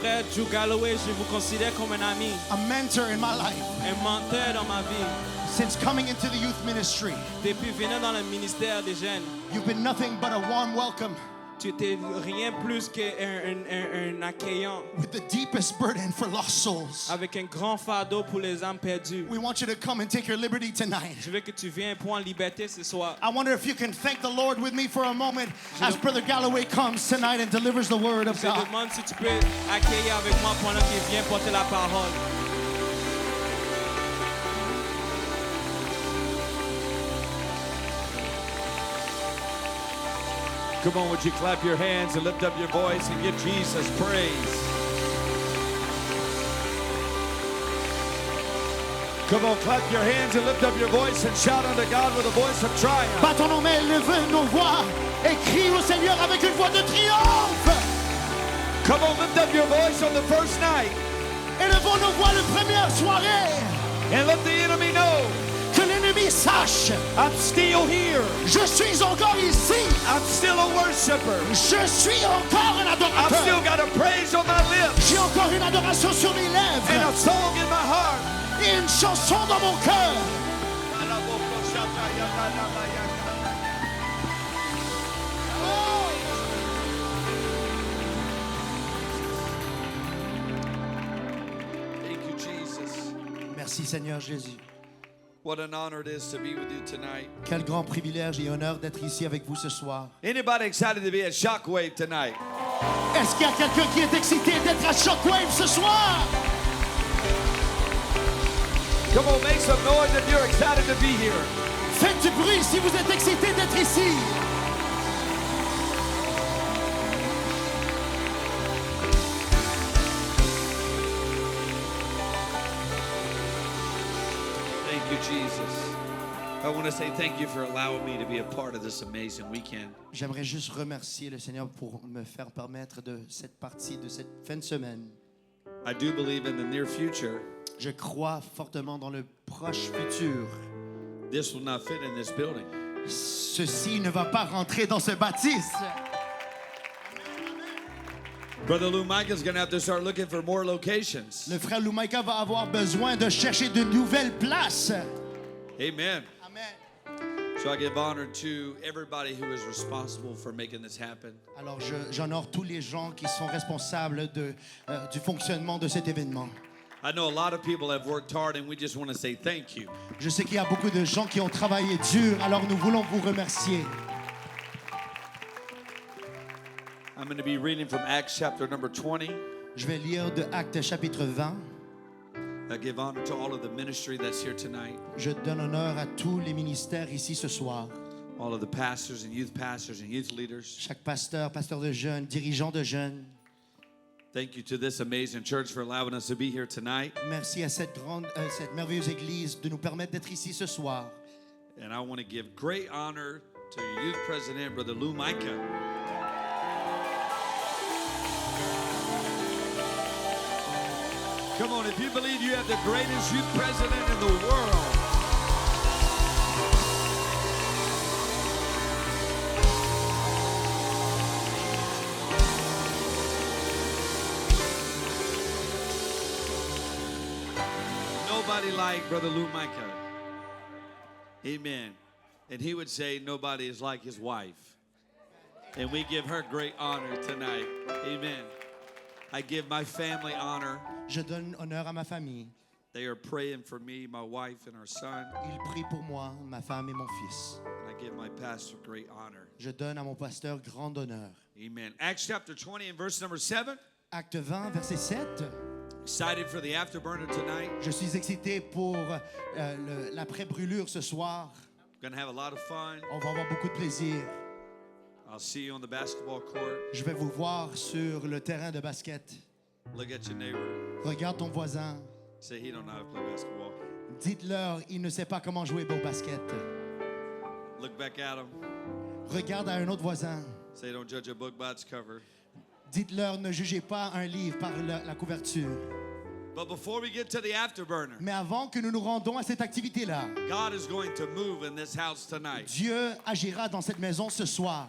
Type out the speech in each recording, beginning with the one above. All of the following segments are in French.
frère Drew Galloway, je vous considère comme un ami, a mentor in my life. un menteur dans ma vie. Since coming into the youth ministry, Depuis venir dans le ministère des jeunes, you've been nothing but a warm welcome tu n'étais rien plus qu'un accueillant with the deepest burden for lost souls. avec un grand fardeau pour les âmes perdues. We want you to come and take your liberty tonight. Je veux que tu viennes pour en liberté ce soir. I wonder if you can thank the Lord with me for a moment as Brother Galloway comes tonight and delivers the word of Je God. demande si tu peux accueillir avec moi pendant qu'il vient porter la parole. Come on, would you clap your hands and lift up your voice and give Jesus praise? Come on, clap your hands and lift up your voice and shout unto God with a voice of triumph. Battons nos mains, levons nos voix et crie au Seigneur avec une voix de triomphe. Come on, lift up your voice on the first night Élevons nos voix la première soirée. and let the enemy know Que l'ennemi sache, I'm still here. je suis encore ici. I'm still a worshiper. Je suis encore un I've still adorateur. got a praise on my lips J'ai encore une adoration sur mes and lèvres a song in my heart. et une chanson dans mon cœur. Thank you, Jesus. Merci Seigneur Jésus. What an honor it is to be with you tonight. Quel grand privilège et honneur d'être ici avec vous ce soir. Anybody excited to be at Shockwave tonight? Est-ce qu'il y a quelqu'un qui est excité d'être à Shockwave ce soir? Come on, make some noise if you're excited to be here. Faites du bruit si vous êtes excité d'être ici. Thank you, Jesus. I want to say thank you for allowing me to be a part of this amazing weekend. J'aimerais juste remercier le Seigneur pour me faire permettre de cette partie de cette fin de semaine. I do believe in the near future, Je crois fortement dans le proche futur. this will not fit in this building. Ceci ne va pas rentrer dans ce bâtisse. Brother Lou Micah's going to have to start looking for more locations. Le frère Lumaika va avoir besoin de chercher de nouvelles places. Amen. Amen. So I give honor to everybody who is responsible for making this happen. Alors j'honore tous les gens qui sont responsables du fonctionnement de cet événement. I know a lot of people have worked hard and we just want to say thank you. Je sais qu'il y a beaucoup de gens qui ont travaillé dur, alors nous voulons vous remercier. I'm going to be reading from Acts chapter number 20. Je vais lire de Actes chapitre 20. I give honor to all of the ministry that's here tonight, Je donne honneur à tous les ministères ici ce soir. all of the pastors and youth leaders. Chaque pasteur, pasteur de jeunes, dirigeant de jeunes. Thank you to this amazing church for allowing us to be here tonight. Merci à cette merveilleuse église de nous permettre d'être ici ce soir. And I want to give great honor to your youth president, Brother Lou Micah. Come on, if you believe you have the greatest youth president in the world, nobody like Brother Lou Micah. Amen. And he would say nobody is like his wife. And we give her great honor tonight. Amen. I give my family honor. Je donne honneur à ma famille. They are praying for me, my wife, and our son. Ils prient pour moi, ma femme et mon fils. And I give my pastor great honor. Je donne à mon pasteur grand honneur. Amen. Acts chapter 20 and verse number 7. Acte 20, verset 7. Excited for the afterburner tonight. Je suis excité pour l'après-brûlure ce soir. Going to have a lot of fun. On va avoir beaucoup de plaisir. I'll see you on the basketball court. Je vais vous voir sur le terrain de basket. Look at your neighbor. Regarde ton voisin. Say he don't know how to play basketball. Dites-leur, il ne sait pas comment jouer au basket. Look back at him. Regarde à un autre voisin. Say don't judge a book by its cover. Dites-leur, ne jugez pas un livre par la couverture. But before we get to the afterburner, Mais avant que nous nous rendons à cette activité-là, God is going to move in this house tonight. Dieu agira dans cette maison ce soir.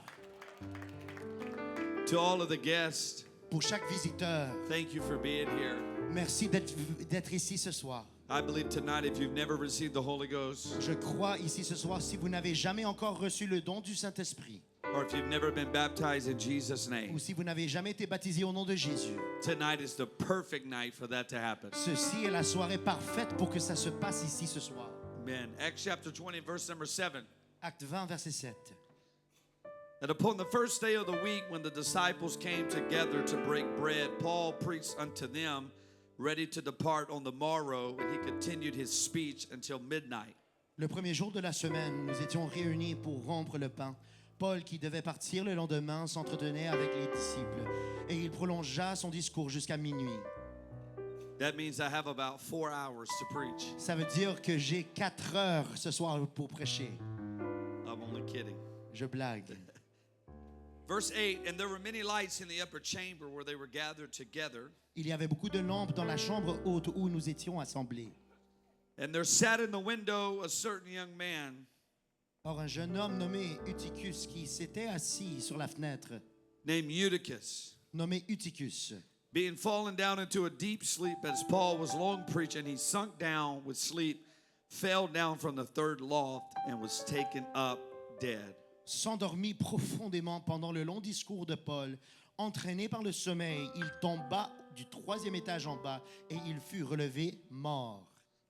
To all of the guests, pour chaque visiteur. Thank you for being here. Merci d'être ici ce soir. I believe tonight, if you've never received the Holy Ghost, Je crois ici ce soir, si vous n'avez jamais encore reçu le don du Saint-Esprit, or if you've never been baptized in Jesus' name, ou si vous n'avez jamais été baptisé au nom de Jésus, tonight is the perfect night for that to happen. ceci est la soirée parfaite pour que ça se passe ici ce soir. Amen. Acts chapter 20, verse number 7. Acte 20, verset 7. And upon the first day of the week, when the disciples came together to break bread, Paul preached unto them, ready to depart on the morrow, and he continued his speech until midnight. Le premier jour de la semaine, nous étions réunis pour rompre le pain. Paul, qui devait partir le lendemain, s'entretenait avec les disciples et il prolongea son discours jusqu'à minuit. That means I have about 4 hours to preach. Ça veut dire que j'ai 4 heures ce soir pour prêcher. I'm only kidding. Je blague. Verse 8, and there were many lights in the upper chamber where they were gathered together. Il y avait beaucoup de lampes dans la chambre haute où nous étions assemblés. And there sat in the window a certain young man, Or, un jeune homme nommé Eutychus qui s'était assis sur la fenêtre, named Eutychus, nommé Eutychus, being fallen down into a deep sleep as Paul was long preaching, he sunk down with sleep, fell down from the third loft, and was taken up dead. s'endormit profondément pendant le long discours de Paul. Entraîné par le sommeil, il tomba du 3e étage en bas et il fut relevé mort.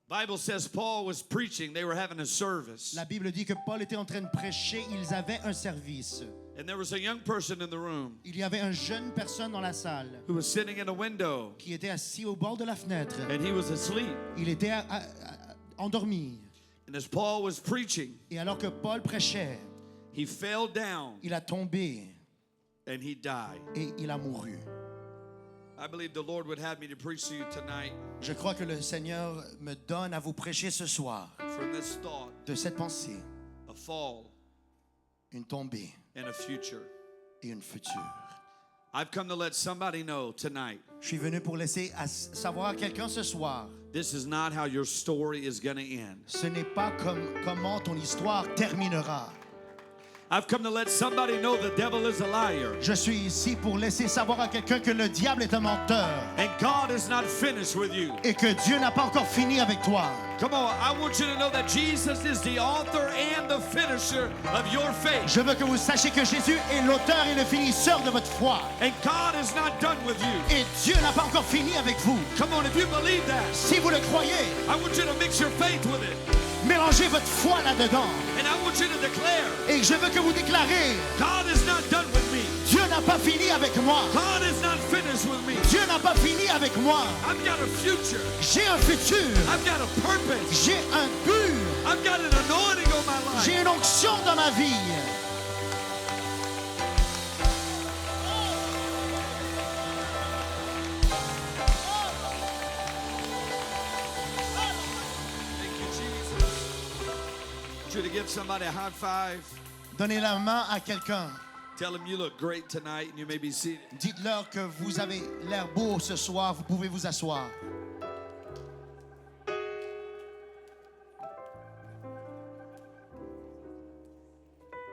Bible says Paul was preaching. They were having a service. La Bible dit que Paul était en train de prêcher, ils avaient un service. And there was a young person in the room Il y avait une jeune personne dans la salle who was sitting in a window, qui était assis au bord de la fenêtre. and he was asleep. Il était endormi. And as Paul was preaching, Et alors que Paul prêchait, he fell down il a tombé and he died. et il a mouru. I believe the Lord would have me to preach to you tonight Je crois que le Seigneur me donne à vous prêcher ce soir from this thought, de cette pensée, a fall une tombée and a future. et une future. I've come to let somebody know tonight, Je suis venu pour laisser savoir à quelqu'un ce soir, this is not how your story is going to end. ce n'est pas comment ton histoire terminera. I've come to let somebody know the devil is a liar. Je suis ici pour laisser savoir à quelqu'un que le diable est un menteur And God is not finished with you. et que Dieu n'a pas encore fini avec toi. Come on, I want you to know that Jesus is the author and the finisher of your faith. Je veux que vous sachiez que Jésus est l'auteur et le finisseur de votre foi. And God is not done with you. Et Dieu n'a pas encore fini avec vous. Come on, if you believe that, Si vous le croyez, I want you to mix your faith with it. mélangez votre foi là-dedans. And I want you to declare, Et je veux que vous déclarez, God is not done with me. Dieu n'a pas fini avec moi. God is not finished with me. Dieu n'a pas fini avec moi. I've got a future. J'ai un futur. I've got a purpose. J'ai un but. I've got an anointing on my life. J'ai une onction dans ma vie. Thank you, Jesus. I want you to give somebody a high five. Donnez la main à quelqu'un. Tell them you look great tonight and you may be seated. Dites-leur que vous avez l'air beau ce soir. Vous pouvez vous asseoir.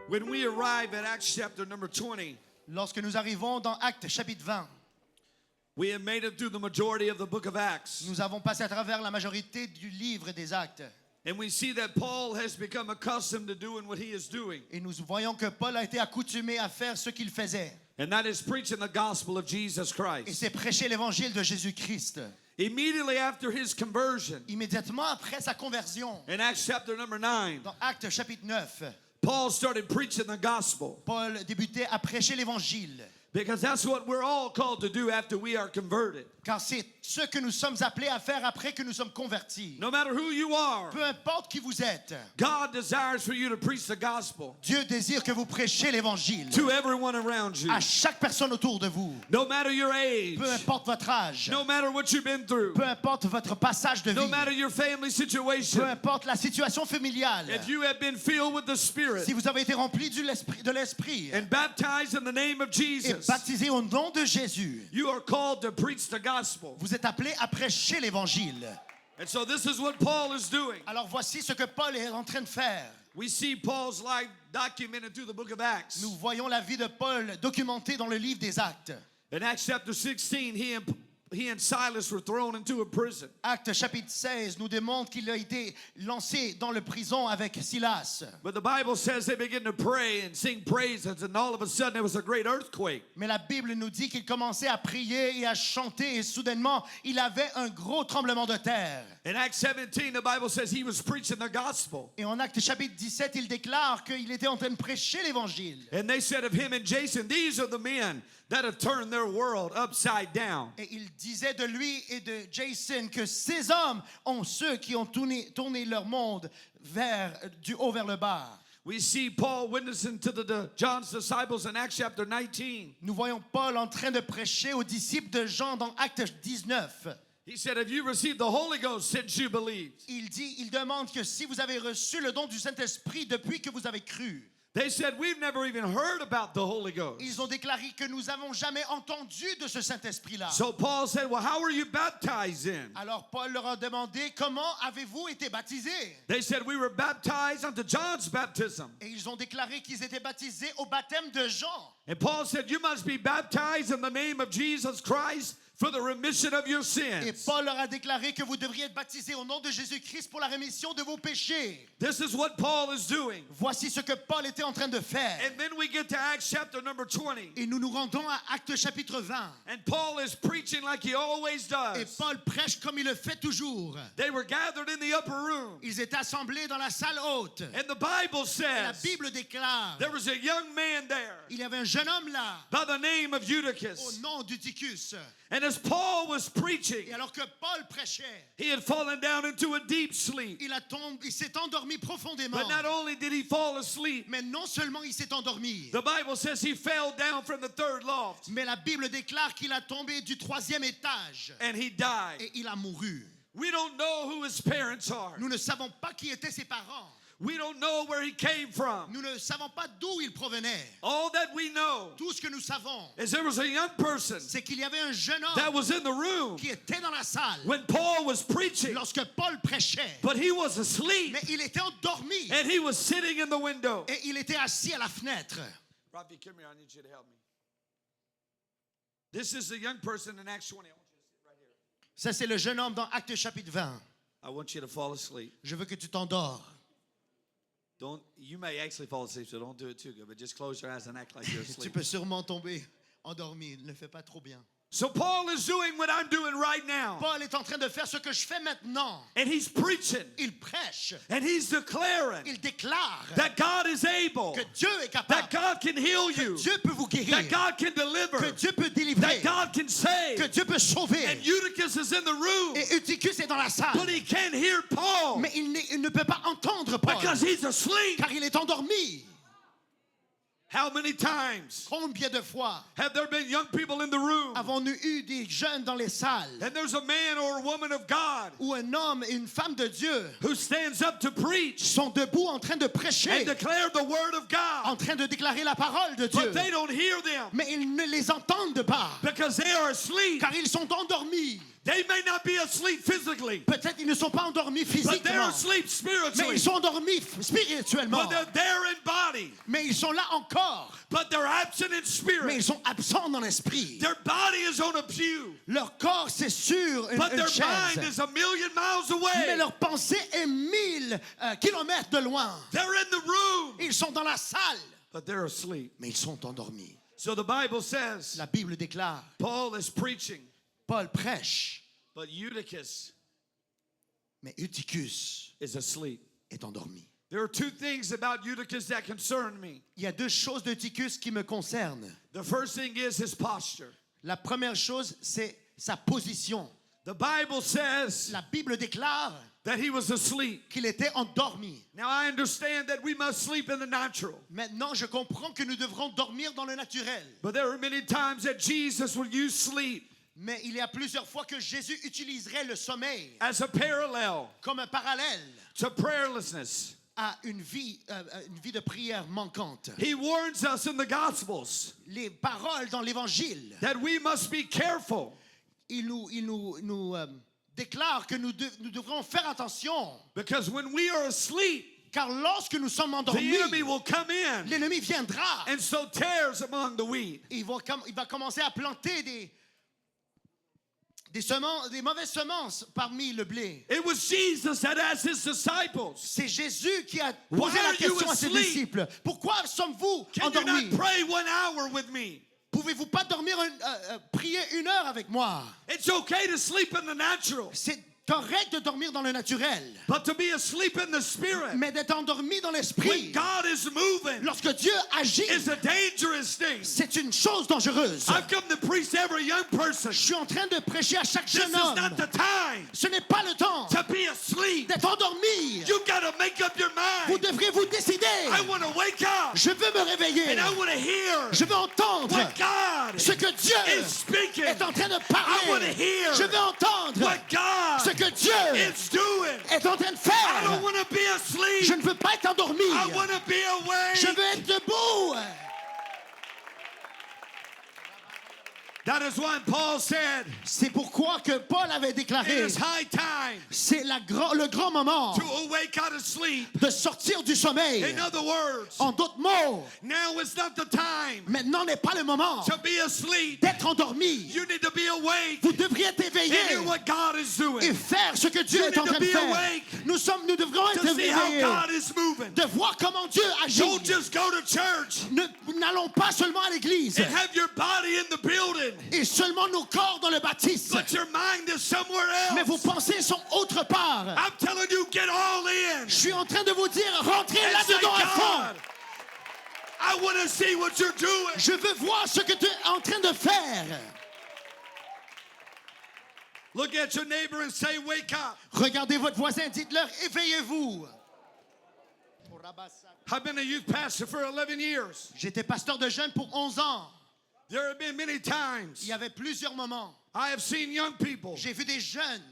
When we arrive at Acts chapter number 20, Lorsque nous arrivons dans Actes chapitre 20, we have made it through the majority of the book of Acts. nous avons passé à travers la majorité du livre des Actes. And we see that Paul has become accustomed to doing what he is doing. Et nous voyons que Paul a été accoutumé à faire ce qu'il faisait. And that is preaching the gospel of Jesus Et Christ. c'est prêcher l'évangile de Jésus-Christ. Immediately after his conversion, Immédiatement après sa conversion, in Acts chapter number 9, dans Actes chapitre 9, Paul started preaching the gospel. Paul débutait à prêcher l'évangile. Because that's what we're all called to do after we are converted. Car c'est ce que nous sommes appelés à faire après que nous sommes convertis. No matter who you are, Peu importe qui vous êtes, God desires for you to preach the gospel Dieu désire que vous prêchiez l'évangile to everyone around you. à chaque personne autour de vous. No matter your age, Peu importe votre âge, no matter what you've been through, peu importe votre passage de no vie, matter your family peu situation, importe la situation familiale, if you have been filled with the Spirit si vous avez été rempli de l'Esprit and baptized in the name of et Jesus, baptisé au nom de Jésus, you are called to preach the gospel. vous êtes appelés à prêcher l'évangile. And so this is what Paul is doing. Alors voici ce que Paul est en train de faire. We see Paul's life documented through the book of Acts. Nous voyons la vie de Paul documentée dans le livre des Actes. In Acts chapter 16, he and Silas were thrown into a prison. Acte chapitre 16 nous démontre qu'il a été lancé dans le prison avec Silas. But the Bible says they began to pray and sing praises, and all of a sudden there was a great earthquake. Mais la Bible nous dit qu'il commençait à prier et à chanter et soudainement, il avait un gros tremblement de terre. In Acts 17, the Bible says he was preaching the gospel. Et en Acte chapitre 17, il déclare qu'il était en train de prêcher l'évangile. And they said of him and Jason, these are the men that have turned their world upside down. Et il disait de lui et de Jason que ces hommes ont ceux qui ont tourné leur monde du haut vers le bas. We see Paul witnessing to John's disciples in Acts chapter 19. Nous voyons Paul en train de prêcher aux disciples de Jean dans Acte 19. He said, have you received the Holy Ghost since you believed? Il demande que si vous avez reçu le don du Saint-Esprit depuis que vous avez cru. They said, we've never even heard about the Holy Ghost. Ils ont déclaré que nous n'avons jamais entendu de ce Saint-Esprit-là. So Paul said, well, how were you baptized in? Alors Paul leur a demandé, comment avez-vous été baptisés? They said, we were baptized unto John's baptism. Et ils ont déclaré qu'ils étaient baptisés au baptême de Jean. And Paul said, you must be baptized in the name of Jesus Christ for the remission of your Et sins. Paul leur a déclaré que vous devriez être baptisés au nom de Jésus-Christ pour la rémission de vos péchés. This is what Paul is doing. Voici ce que Paul était en train de faire. And then we get to Acts chapter number 20. Et nous nous rendons à Acte chapitre 20. And Paul is preaching like he always Et does. Paul prêche comme il le fait toujours. They were gathered in the upper room. Ils étaient assemblés dans la salle haute. And the Bible Et la says Bible déclare, there was a young man there il y avait un jeune homme là, by the name of au Eutychus. nom d'Eutychus. And as Paul was preaching, Et alors que Paul prêchait, he had fallen down into a deep sleep. il s'est endormi profondément. But not only did he fall asleep, Mais non seulement il s'est endormi, the Bible says he fell down from the third loft mais la Bible déclare qu'il a tombé du 3e étage and he died. et il a mouru. We don't know who his parents are. Nous ne savons pas qui étaient ses parents. We don't know where he came from. Nous ne savons pas d'où il provenait. All that we know Tout ce que nous savons, is there was a young person c'est qu'il y avait un jeune that homme was in the room qui était dans la salle when Paul was preaching, lorsque Paul prêchait. but he was asleep Mais il était endormi and he was sitting in the window. et il était assis à la fenêtre. Rafi, come here. I need you to help me. This is the young person in Acts 20. I want you to sit right here. Ça, c'est le jeune homme dans Acte chapitre 20. I want you to fall asleep. Je veux que tu t'endors. You may actually fall asleep, so don't do it too good, but just close your eyes and act like you're Tu asleep. peux sûrement tomber endormi. Ne le fais pas trop bien. So Paul is doing what I'm doing right now. Paul est en train de faire ce que je fais maintenant. And he's preaching. Il prêche. And he's declaring Il déclare that God is able. que Dieu est That capable. God can heal Que you. Dieu peut vous guérir. That God can deliver. Que Dieu peut délivrer. That God can Que save. Dieu peut sauver. And Eutychus is in the room. Et Eutychus est dans la salle. But he can't hear Paul Mais il ne peut pas entendre Paul. because he's asleep. Car il est endormi. How many times Combien de fois have there been young people in the room? avons-nous eu des jeunes dans les salles And there's a man or a woman of God où un homme et une femme de Dieu who stands up to preach sont debout en train de prêcher, and declare the word of God, en train de déclarer la parole de Dieu. but they don't hear them Mais ils ne les entendent pas, because they are asleep. car ils sont endormis. They may not be asleep physically, Peut-être ils ne sont pas endormis but they're physiquement, asleep mais spiritually. ils sont endormis spirituellement. But they're there in body, Mais ils sont là encore, but they're absent in mais spirit. ils sont absents dans l'esprit. Their body is on a pew, Leur corps, c'est sur but une their chaise, mind is a million miles mais away. leur pensée est 1000 kilomètres de loin. They're in the room, Ils sont dans la salle, but they're asleep. mais ils sont endormis. So the Bible says La Bible déclare, Paul is preaching, Paul prêche, but Eutychus mais Eutychus is asleep. est endormi. There are two things about Eutychus that concern me. Il y a deux choses d'Eutychus qui me concernent. The first thing is his posture. La première chose, c'est sa position. The Bible says La Bible déclare that he was asleep. qu'il était endormi. Now I understand that we must sleep in the natural. Maintenant, je comprends que nous devrons dormir dans le naturel. But there are many times that Jesus will use sleep Mais il y a plusieurs fois que Jésus utiliserait le sommeil as a parallel comme un parallèle to prayerlessness. à une vie de prière manquante. He warns us in the Gospels Les paroles dans l'Évangile, that we must be careful il nous déclare que nous devrons faire attention. because when we are asleep, Car lorsque nous sommes the endormis, enemy will come in l'ennemi viendra. and sow tares among the wheat. Il va commencer à planter des mauvaises semences parmi le blé. It was Jesus that asked his disciples, C'est Jésus qui a Why posé la are you question à ses asleep? disciples. Pourquoi sommes-vous can you endormis? not pray 1 hour with me? Pouvez-vous pas dormir, prier 1 heure avec moi? It's okay to sleep in the natural, C'est correct de dormir dans le naturel, but to be asleep in the spirit mais d'être endormi dans when l'esprit, God is moving lorsque Dieu agit, is a dangerous thing. c'est une chose dangereuse. I've come to preach to every young person. Je suis en train de prêcher à chaque This jeune is homme. not the time Ce n'est pas le temps to be asleep. d'être endormi. You got to make up your Vous mind. devrez vous décider. I want to wake up Je veux me réveiller. and I want to hear Je veux entendre what God ce que Dieu is speaking. est en train de I want to parler. hear Je veux entendre what God ce que Dieu is doing. est en train de I faire. don't want to be asleep. Je ne veux pas être endormi. I want to be Je awake. veux être debout. That is why Paul said, C'est pourquoi que Paul avait it déclaré, is high time c'est le grand moment to awake out of sleep. de sortir du sommeil. In other words, En d'autres mots, now is not the time maintenant n'est pas le moment to be asleep. d'être endormi. You need to be awake Vous devriez être and éveillé hear what God is doing. et faire ce que Dieu You est en need to train de be faire. awake Nous devrions être To see how éveillés, God is moving. de voir comment Dieu agit. Don't just go to church Nous n'allons pas seulement à l'église and have your body in the building, et seulement nos corps dans le baptiste, but your mind is somewhere mais vos else. pensées sont autre part. I'm telling you, get all in. Je suis en train de vous dire, rentrez And say, là-dedans à fond. God, I want to see what you're doing. Je veux voir ce que tu es en train de faire. Look at your neighbor and say, wake up. Regardez votre voisin, dites-leur, éveillez-vous. I've been a youth pastor for 11 years. J'étais pasteur de jeunes pour 11 ans. There have been many Il times y avait plusieurs moments. I have seen young people J'ai vu des jeunes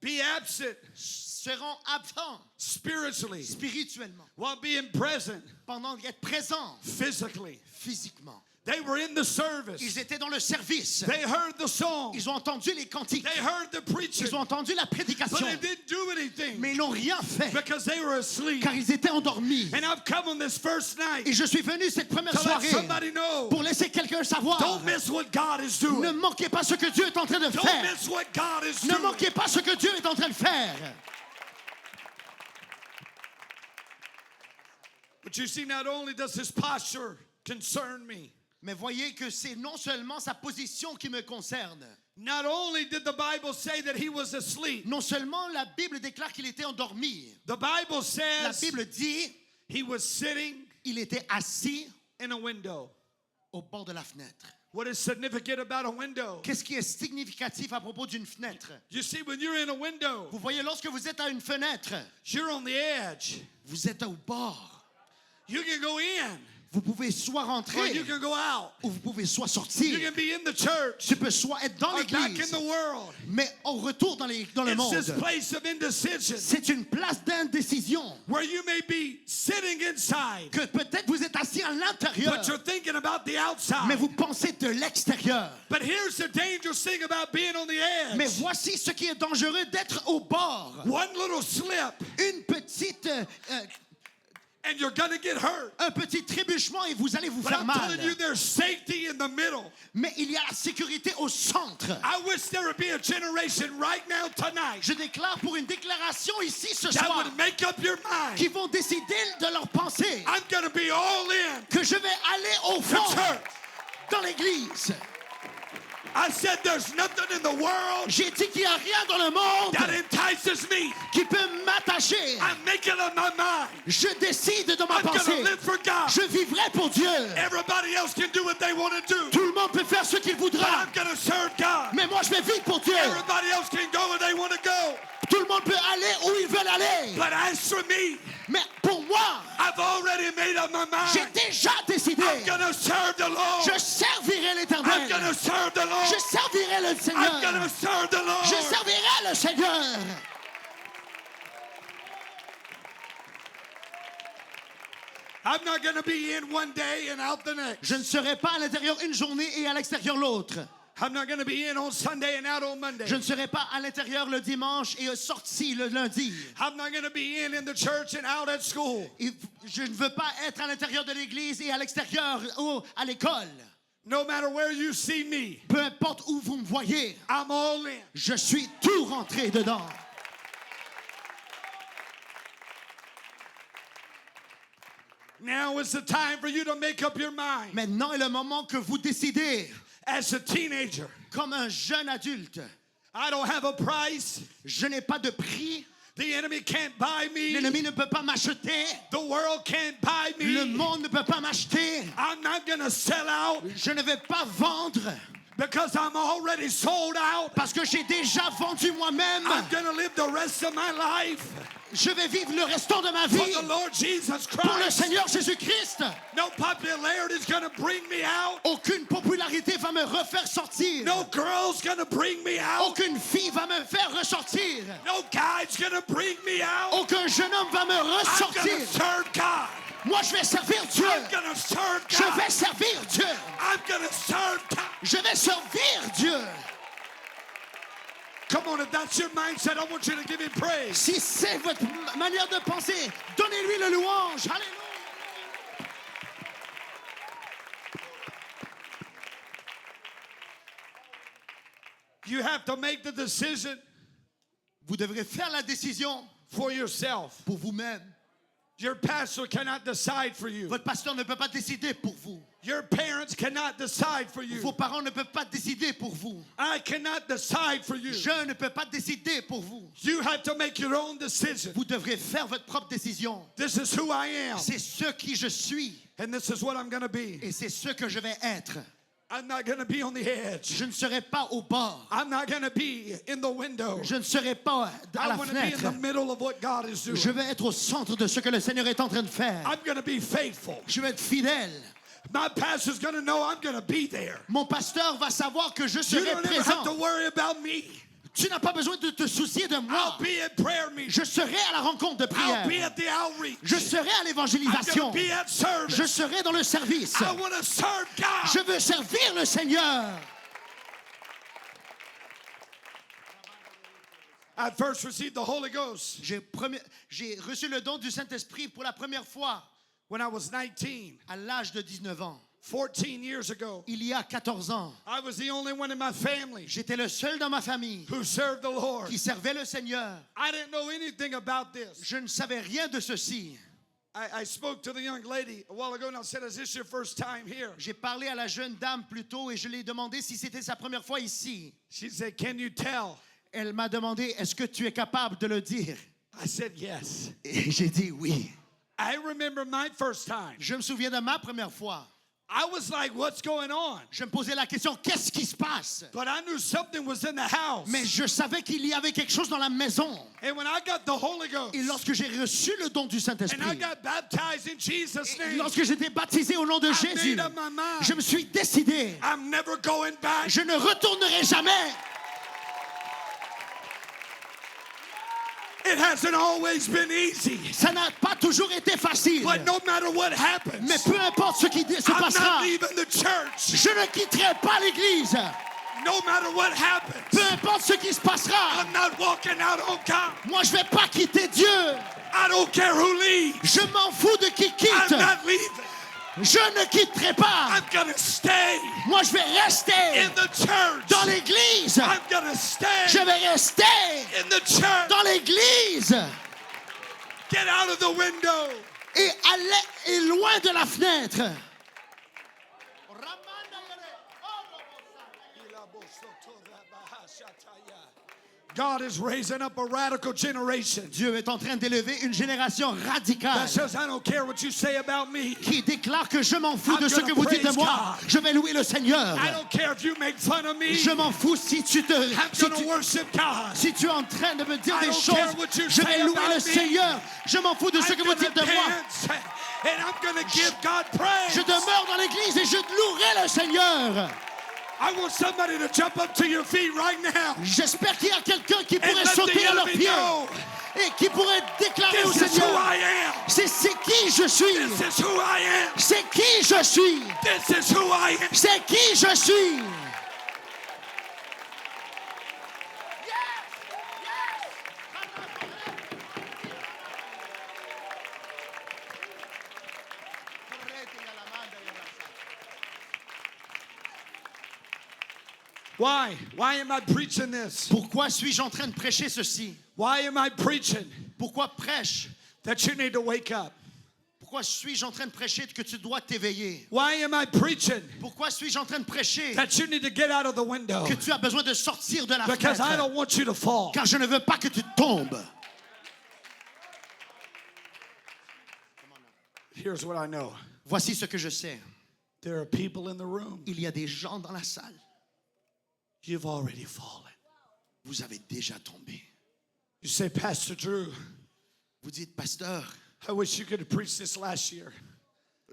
be absent seront absents spiritually spirituellement while being present pendant d'être présents physically. physiquement. They were in the service. Ils étaient dans le service. They heard the song. Ils ont entendu les cantiques. They heard the preaching. Ils ont entendu la But prédication. they didn't do anything Mais ils n'ont rien fait because they were asleep. car ils étaient endormis. And I've come on this first night Et je suis venu cette première to let soirée somebody know. pour laisser quelqu'un savoir. Don't miss what God is Ne doing. manquez pas ce que Dieu est en train de Don't faire. miss what God is Ne doing. manquez pas ce que Dieu est en train de faire. But you see, not only does his posture concern me, Mais voyez que c'est non seulement sa position qui me concerne. not only did the Bible say that he was asleep, Non seulement la Bible déclare qu'il était endormi. the Bible La says Bible dit he was sitting il était assis in a window. au bord de la fenêtre. What is significant about a window? Qu'est-ce qui est significatif à propos d'une fenêtre? You see, when you're in a window, Vous voyez, lorsque vous êtes à une fenêtre, you're on the edge. vous êtes au bord. You can go in Vous pouvez soit or rentrer you can go out. ou vous pouvez soit You sortir. can be in the church Tu peux soit être dans or back in l'église, the world. mais au retour dans le It's monde. this place of indecision C'est une place d'indécision. where you may be sitting inside, Que peut-être vous êtes assis à l'intérieur, but you're thinking about the outside. mais vous pensez de l'extérieur. But here's the dangerous thing about being on the edge. Mais voici ce qui est dangereux d'être au bord. One little slip Une petite, and you're going to get hurt. un petit trébuchement et vous allez vous But faire I'm mal. telling you, there's safety in the middle. Mais il y a la sécurité au centre. I wish there would be a generation right now, tonight, Je déclare pour une déclaration ici ce that soir would make up your mind. qui vont décider de leur pensée I'm going to be all in que je vais aller au to fond church. dans l'église. I said there's nothing in the world J'ai dit qu'il n'y a rien dans le monde that entices me. qui peut m'attacher. I'm making up my mind. Je décide dans ma I'm going to pensée. live for God. Je vivrai pour Dieu. Everybody else can do what they want to do. Tout le monde peut faire ce qu'il But voudra. I'm going to serve God. Mais moi, je vais vivre pour Dieu. Everybody else can go where they want to go. Tout le monde peut aller où ils veulent aller. But as for me, Mais pour moi, I've already made up my j'ai mind. déjà décidé. I'm going to serve the Lord. Je servirai I'm l'Éternel. going to serve the Lord. Je servirai le I'm Seigneur. going to serve the Lord. Je servirai le Seigneur. I'm not going to be in one day and out the next. Je ne serai pas à l'intérieur une journée et à l'extérieur l'autre. I'm not going to be in on Sunday and out on Monday. Je ne serai pas à l'intérieur le dimanche et sorti le lundi. I'm not going to be in the church and out at school. Je ne veux pas être à l'intérieur de l'église et à l'extérieur ou à l'école. No matter where you see me, Peu importe où vous me voyez, I'm all in. je suis tout rentré dedans. Now is the time for you to make up your mind. Maintenant est le moment que vous décidez, As a teenager, comme un jeune adulte, I don't have a price. je n'ai pas de prix. The enemy can't buy me. L'ennemi ne peut pas m'acheter. The world can't buy Le me. monde ne peut pas m'acheter. I'm not going to sell out Je ne vais pas vendre because I'm already sold out. parce que j'ai déjà vendu moi-même. I'm going to live the rest of my life Je vais vivre le restant de ma for vie the Lord Jesus pour le Christ. Seigneur Jésus-Christ. No popularity is going to bring me out. Aucune popularité va me refaire sortir. No girl's going to bring me out. Aucune fille va me faire ressortir. No guy's going to bring me out. Aucun jeune homme va me I'm going ressortir. to serve God. Moi, je vais servir Dieu. I'm going to serve Je God. vais servir Dieu. I'm going to serve God. Je vais servir Dieu. Come on, if that's your mindset, I want you to give him praise. Si c'est votre manière de penser, donnez-lui le louange. Alléluia. You have to make the decision Vous devrez faire la décision for yourself. pour vous-même. Your pastor cannot decide for you. Votre pasteur ne peut pas décider pour vous. Your parents cannot decide for you. Vos parents ne peuvent pas décider pour vous. I cannot decide for you. Je ne peux pas décider pour vous. You have to make your own decision. Vous devrez faire votre propre décision. This is who I am, C'est ce qui je suis and this is what I'm going to be. et c'est ce que je vais être. I'm not going to be on the edge. Je ne serai pas au bord. I'm not going to be in the window. Je ne serai pas à I la want to be in fenêtre. the middle of what God is doing. Je vais être au centre de ce que le Seigneur est en train de faire. I'm going to be faithful. Je vais être fidèle. My pastor's going to know I'm going to be there. Mon pasteur va savoir que je You serai don't ever have to présent. worry about me. Tu n'as pas besoin de te soucier de moi. I'll be at prayer meeting. Je serai à la rencontre de I'll be prière. at the outreach. Je serai à I'm l'évangélisation. going to be at service. Je serai dans le service. I want to serve God. Je veux servir le Seigneur. I first received the Holy Ghost J'ai reçu le don du Saint-Esprit pour la première fois when I was 19, à l'âge de 19 ans. 14 years ago. Il y a 14 ans, I was the only one in my family j'étais le seul dans ma famille who served the Lord. qui servait le Seigneur. I didn't know anything about this. Je ne savais rien de ceci. I spoke to the young lady a while ago and I said, is this your first time here? J'ai parlé à la jeune dame plus tôt et je lui ai demandé si c'était sa première fois ici. She said, can you tell? Elle m'a demandé, est-ce que tu es capable de le dire? I said, yes. Et j'ai dit oui. I remember my first time. Je me souviens de ma première fois. I was like, what's going on? Je me posais la question, qu'est-ce qui se passe? But I knew something was in the house. Mais je savais qu'il y avait quelque chose dans la maison. And when I got the Holy Ghost Et lorsque j'ai reçu le don du and I Saint-Esprit, got baptized in Jesus' et name, lorsque j'étais baptisé au nom de I Jésus, made up my mind. je me suis décidé, I'm never going back. je ne retournerai jamais. It hasn't always been easy. Ça n'a pas toujours été facile. But no matter what happens, Mais peu importe ce qui se I'm passera, not leaving the church. je ne quitterai pas l'Église. No matter what happens, Peu importe ce qui se passera, I'm not walking out on God. moi je ne vais pas quitter Dieu. I don't care who leaves. Je m'en fous de qui I'm quitte. not leaving. Je ne quitterai pas. I'm going to stay Moi je vais rester in the church. dans l'Église. I'm going to stay Je vais rester in the church. dans l'Église Get out of the window. et loin de la fenêtre. God is raising up a radical generation Dieu est en train d'élever une génération radicale that says, I don't care what you say about me. qui déclare que je m'en fous I'm de ce gonna que vous dites de praise moi. God. Je vais louer le Seigneur. I don't care if you make fun of me. Je m'en fous si tu I'm going to worship God. si tu es en train de me dire I des don't care choses. what you Je say vais louer about le me. Seigneur. Je m'en fous de ce I'm que vous going dites to de moi. dance and I'm going to give God praise. Je demeure dans l'église et je louerai le Seigneur. I want somebody to jump up to your feet right now. J'espère qu'il y a quelqu'un qui And pourrait let sauter the à leurs enemy pieds know et qui pourrait déclarer au this is who Seigneur, I am. c'est qui je suis. This is who I am. C'est qui je suis. This is who I am. C'est qui je suis. Why? Why am I preaching this? Pourquoi suis-je en train de prêcher ceci? Why am I preaching Pourquoi prêche? that you need to wake up? Pourquoi suis-je en train de prêcher que tu dois t'éveiller? Why am I preaching Pourquoi suis-je en train de prêcher that you need to get out of the window? que tu as besoin de sortir de la Because I fenêtre? don't want you to fall. Car je ne veux pas que tu tombes. Here's what I know. Voici ce que je sais. There are people in the room. Il y a des gens dans la salle. You've already fallen. Vous avez déjà tombé. You say, Pastor Drew, Vous dites, pasteur, I wish you could have preached this last year.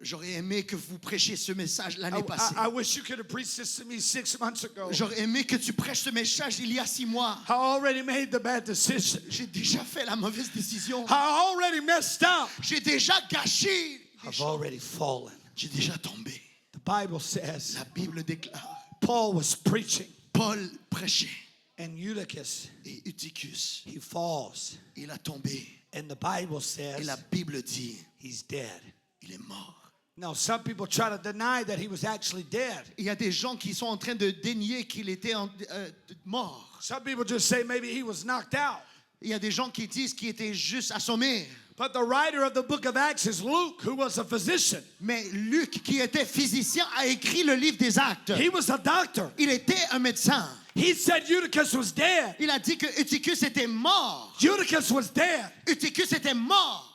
j'aurais aimé que vous prêchiez ce message l'année passée. I wish you could have preached this to me 6 months ago. J'aurais aimé que tu prêches ce message il y a 6 mois. I already made the bad decision. J'ai déjà fait la mauvaise décision. I already messed up. J'ai déjà gâché. I've already fallen. J'ai déjà tombé. The Bible says La Bible déclare. Paul was preaching, Paul prêchait. and Eutychus, Et Eutychus, he falls. il a tombé. And the Bible Et la says Bible dit, he's dead. il est mort. Now, some people try to deny that he was actually dead. Il y a des gens qui sont en train de dénier qu'il était mort. Some people just say maybe he was knocked out. Il y a des gens qui disent qu'il était juste assommé. But the writer of the book of Acts is Luke, who was a physician. Mais Luc, qui était physicien, a écrit le livre des Actes. He was a doctor. Il était un médecin. He said Eutychus was dead. Il a dit que Eutychus était mort. Eutychus was dead. Eutychus était mort.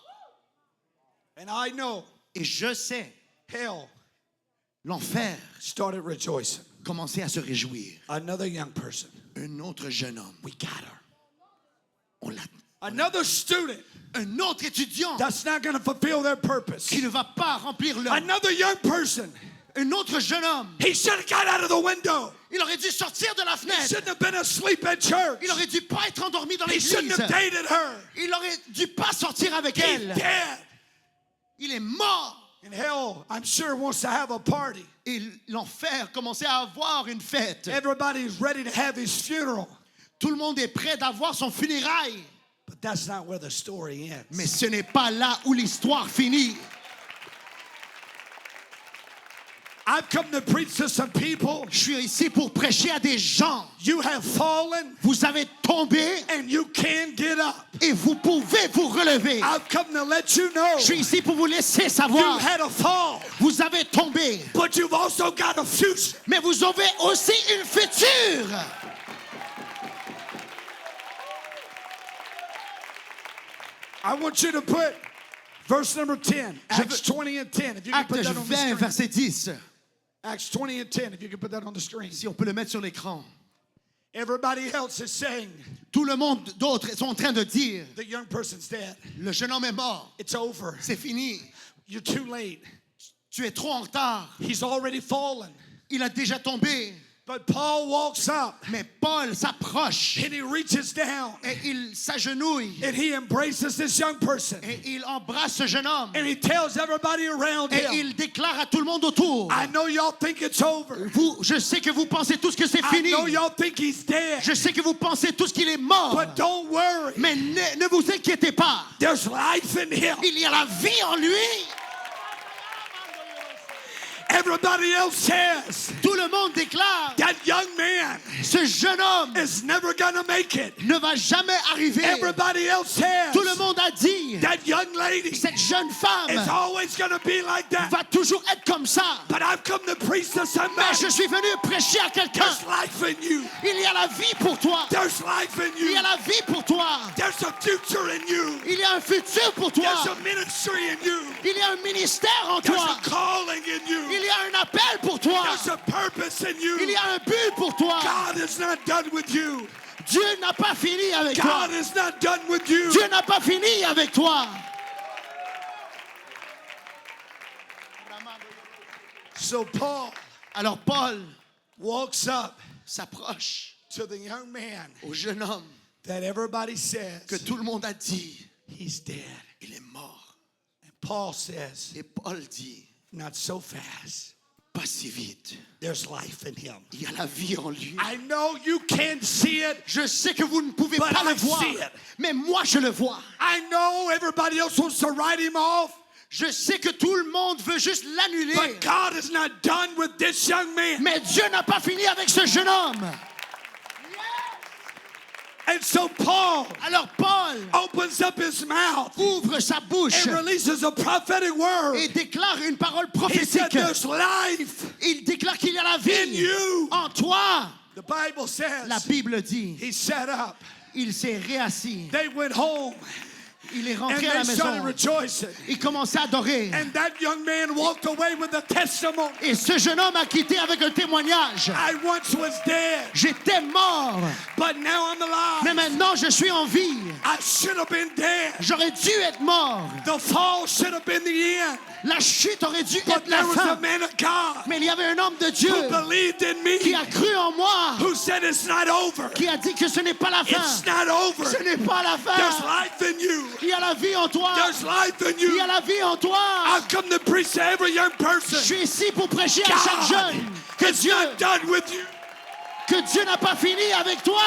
And I know Et je sais, hell l'enfer started rejoicing. commençait à se réjouir. Another young person. Un autre jeune homme, We got her. on l'a. Another student Un autre étudiant that's not going to fulfill their purpose. qui ne va pas remplir leur. Another young person. Un autre jeune homme, He should have got out of the window. il aurait dû sortir de la He fenêtre. shouldn't have been asleep at church. Il aurait dû pas être endormi dans He shouldn't l'église. have dated her. Il aurait dû pas sortir avec He's elle. dead. Il est mort. And hell, I'm sure, wants to have a party. Et l'enfer commençait à avoir une fête. Everybody's ready to have his funeral. Tout le monde est prêt d'avoir son funérail. But that's not where the story ends. Mais ce n'est pas là où l'histoire finit. I've come to preach to some people. Je suis ici pour prêcher à des gens. You have fallen Vous avez tombé and you can get up. et vous pouvez vous relever. I've come to let you know Je suis ici pour vous laisser you savoir. had a fall, Vous avez tombé, but you've also got a future. mais vous avez aussi une future. I want you to put verse number 10, Acts 20 and 10. If you can put Acte that on the 20, screen. verset 10. Acts 20 and 10, if you can put that on the screen. Si on peut le mettre sur l'écran. Everybody else is saying Tout le monde d'autres sont en train de dire, the young person's dead. le jeune homme est mort, It's over. c'est fini, You're too late. tu es trop en retard, He's already fallen. il a déjà tombé. But Paul walks up Mais Paul s'approche and he reaches down et il s'agenouille and he embraces this young person et il embrasse ce jeune homme and he tells everybody around et him, il déclare à tout le monde autour, I know y'all think it's over. je sais que vous pensez tous que c'est I fini, know y'all think he's dead. je sais que vous pensez tous qu'il est mort, But don't worry. mais ne vous inquiétez pas, There's life in him. il y a la vie en lui. Everybody else says Tout le monde déclare, that young man ce jeune homme is never gonna make it. ne va jamais arriver. Everybody else says Tout le monde a dit, that young lady cette jeune femme is always gonna be like that. va toujours être comme ça. But I've come to preach to Mais somebody. je suis venu prêcher à quelqu'un. There's life in you. Il y a la vie pour toi. There's life in Il y you. a la vie pour toi. There's a future in you. Il y a un futur pour toi. There's a ministry in you. Il y a un ministère en There's toi. a calling in you. Il y a un appel pour toi. There's a purpose in Il you. y a un but pour toi. God is not done with you. Dieu n'a pas fini avec toi. God is not done with you. Dieu n'a pas fini avec toi. So Paul Alors Paul walks up s'approche to the young man au jeune homme that everybody says que tout le monde a dit, he's dead. il est mort. And Paul says, Et Paul dit, not so fast. pas si vite. There's life in him. Il y a la vie en lui. I know you can't see it. Je sais que vous ne pouvez But pas I le voir, see it. mais moi je le vois. I know everybody else wants to write him off. Je sais que tout le monde veut juste l'annuler. But God is not done with this young man. Mais Dieu n'a pas fini avec ce jeune homme. And so Paul Alors Paul opens up his mouth ouvre sa bouche and releases a prophetic word. et déclare une parole He said, prophétique. there's life Il déclare qu'il y a la in vie you. en toi. The Bible La says Bible dit, he sat up. il s'est réassis. They went home Il est and rentré à la they started maison. rejoicing. Il commençait à adorer. And that young man walked away with a testimony. Et ce jeune homme a quitté avec un témoignage. I once was dead, J'étais mort, but now I'm mais alive. maintenant je suis en vie. I should have been dead. J'aurais dû être mort. The fall should have been the end. La chute aurait dû But être la there was a fin. man of God Mais il y avait un homme de Dieu who believed in me, qui a cru en moi, who said it's not over. qui a dit que ce n'est pas la fin. It's not over. Ce n'est pas la There's fin. life in you. Il y a la vie en toi. There's life in Il y you. a la vie en toi. I've come to preach to every young Je person. suis ici pour prêcher à chaque God jeune que is Dieu, not done with you. que Dieu n'a pas fini avec toi.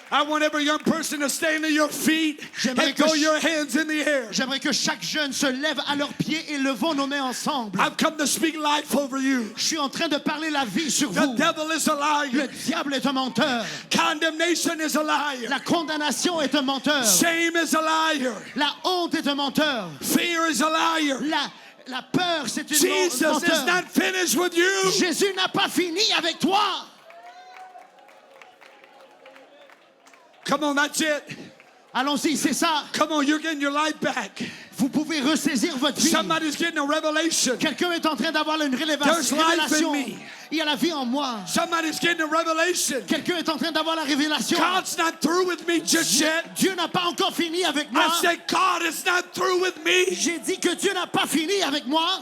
I want every young person to stand to your feet J'aimerais and que throw ch- your hands in the air. J'aimerais que chaque jeune se lève à leurs pieds et levons nos mains ensemble. I've come to speak life over you. Je suis en train de parler la vie sur The vous. devil is a Le liar. diable est un menteur. Condemnation is a liar. La condamnation est un menteur. Shame is a liar. La honte est un menteur. Fear is a liar. La peur, c'est une Jesus is menteur. not finished with you. Jésus n'a pas fini avec toi. Come on, that's it. Allons-y, c'est ça. Come on, you're getting your life back. Vous pouvez ressaisir votre vie. Somebody's getting a revelation. Quelqu'un est en train d'avoir une There's life in révélation. me. Il y a la vie en moi. Somebody's getting a revelation. Quelqu'un est en train d'avoir la révélation. God's not through with me just yet. Dieu n'a pas encore fini avec moi. I said, God is not through with me. J'ai dit que Dieu n'a pas fini avec moi.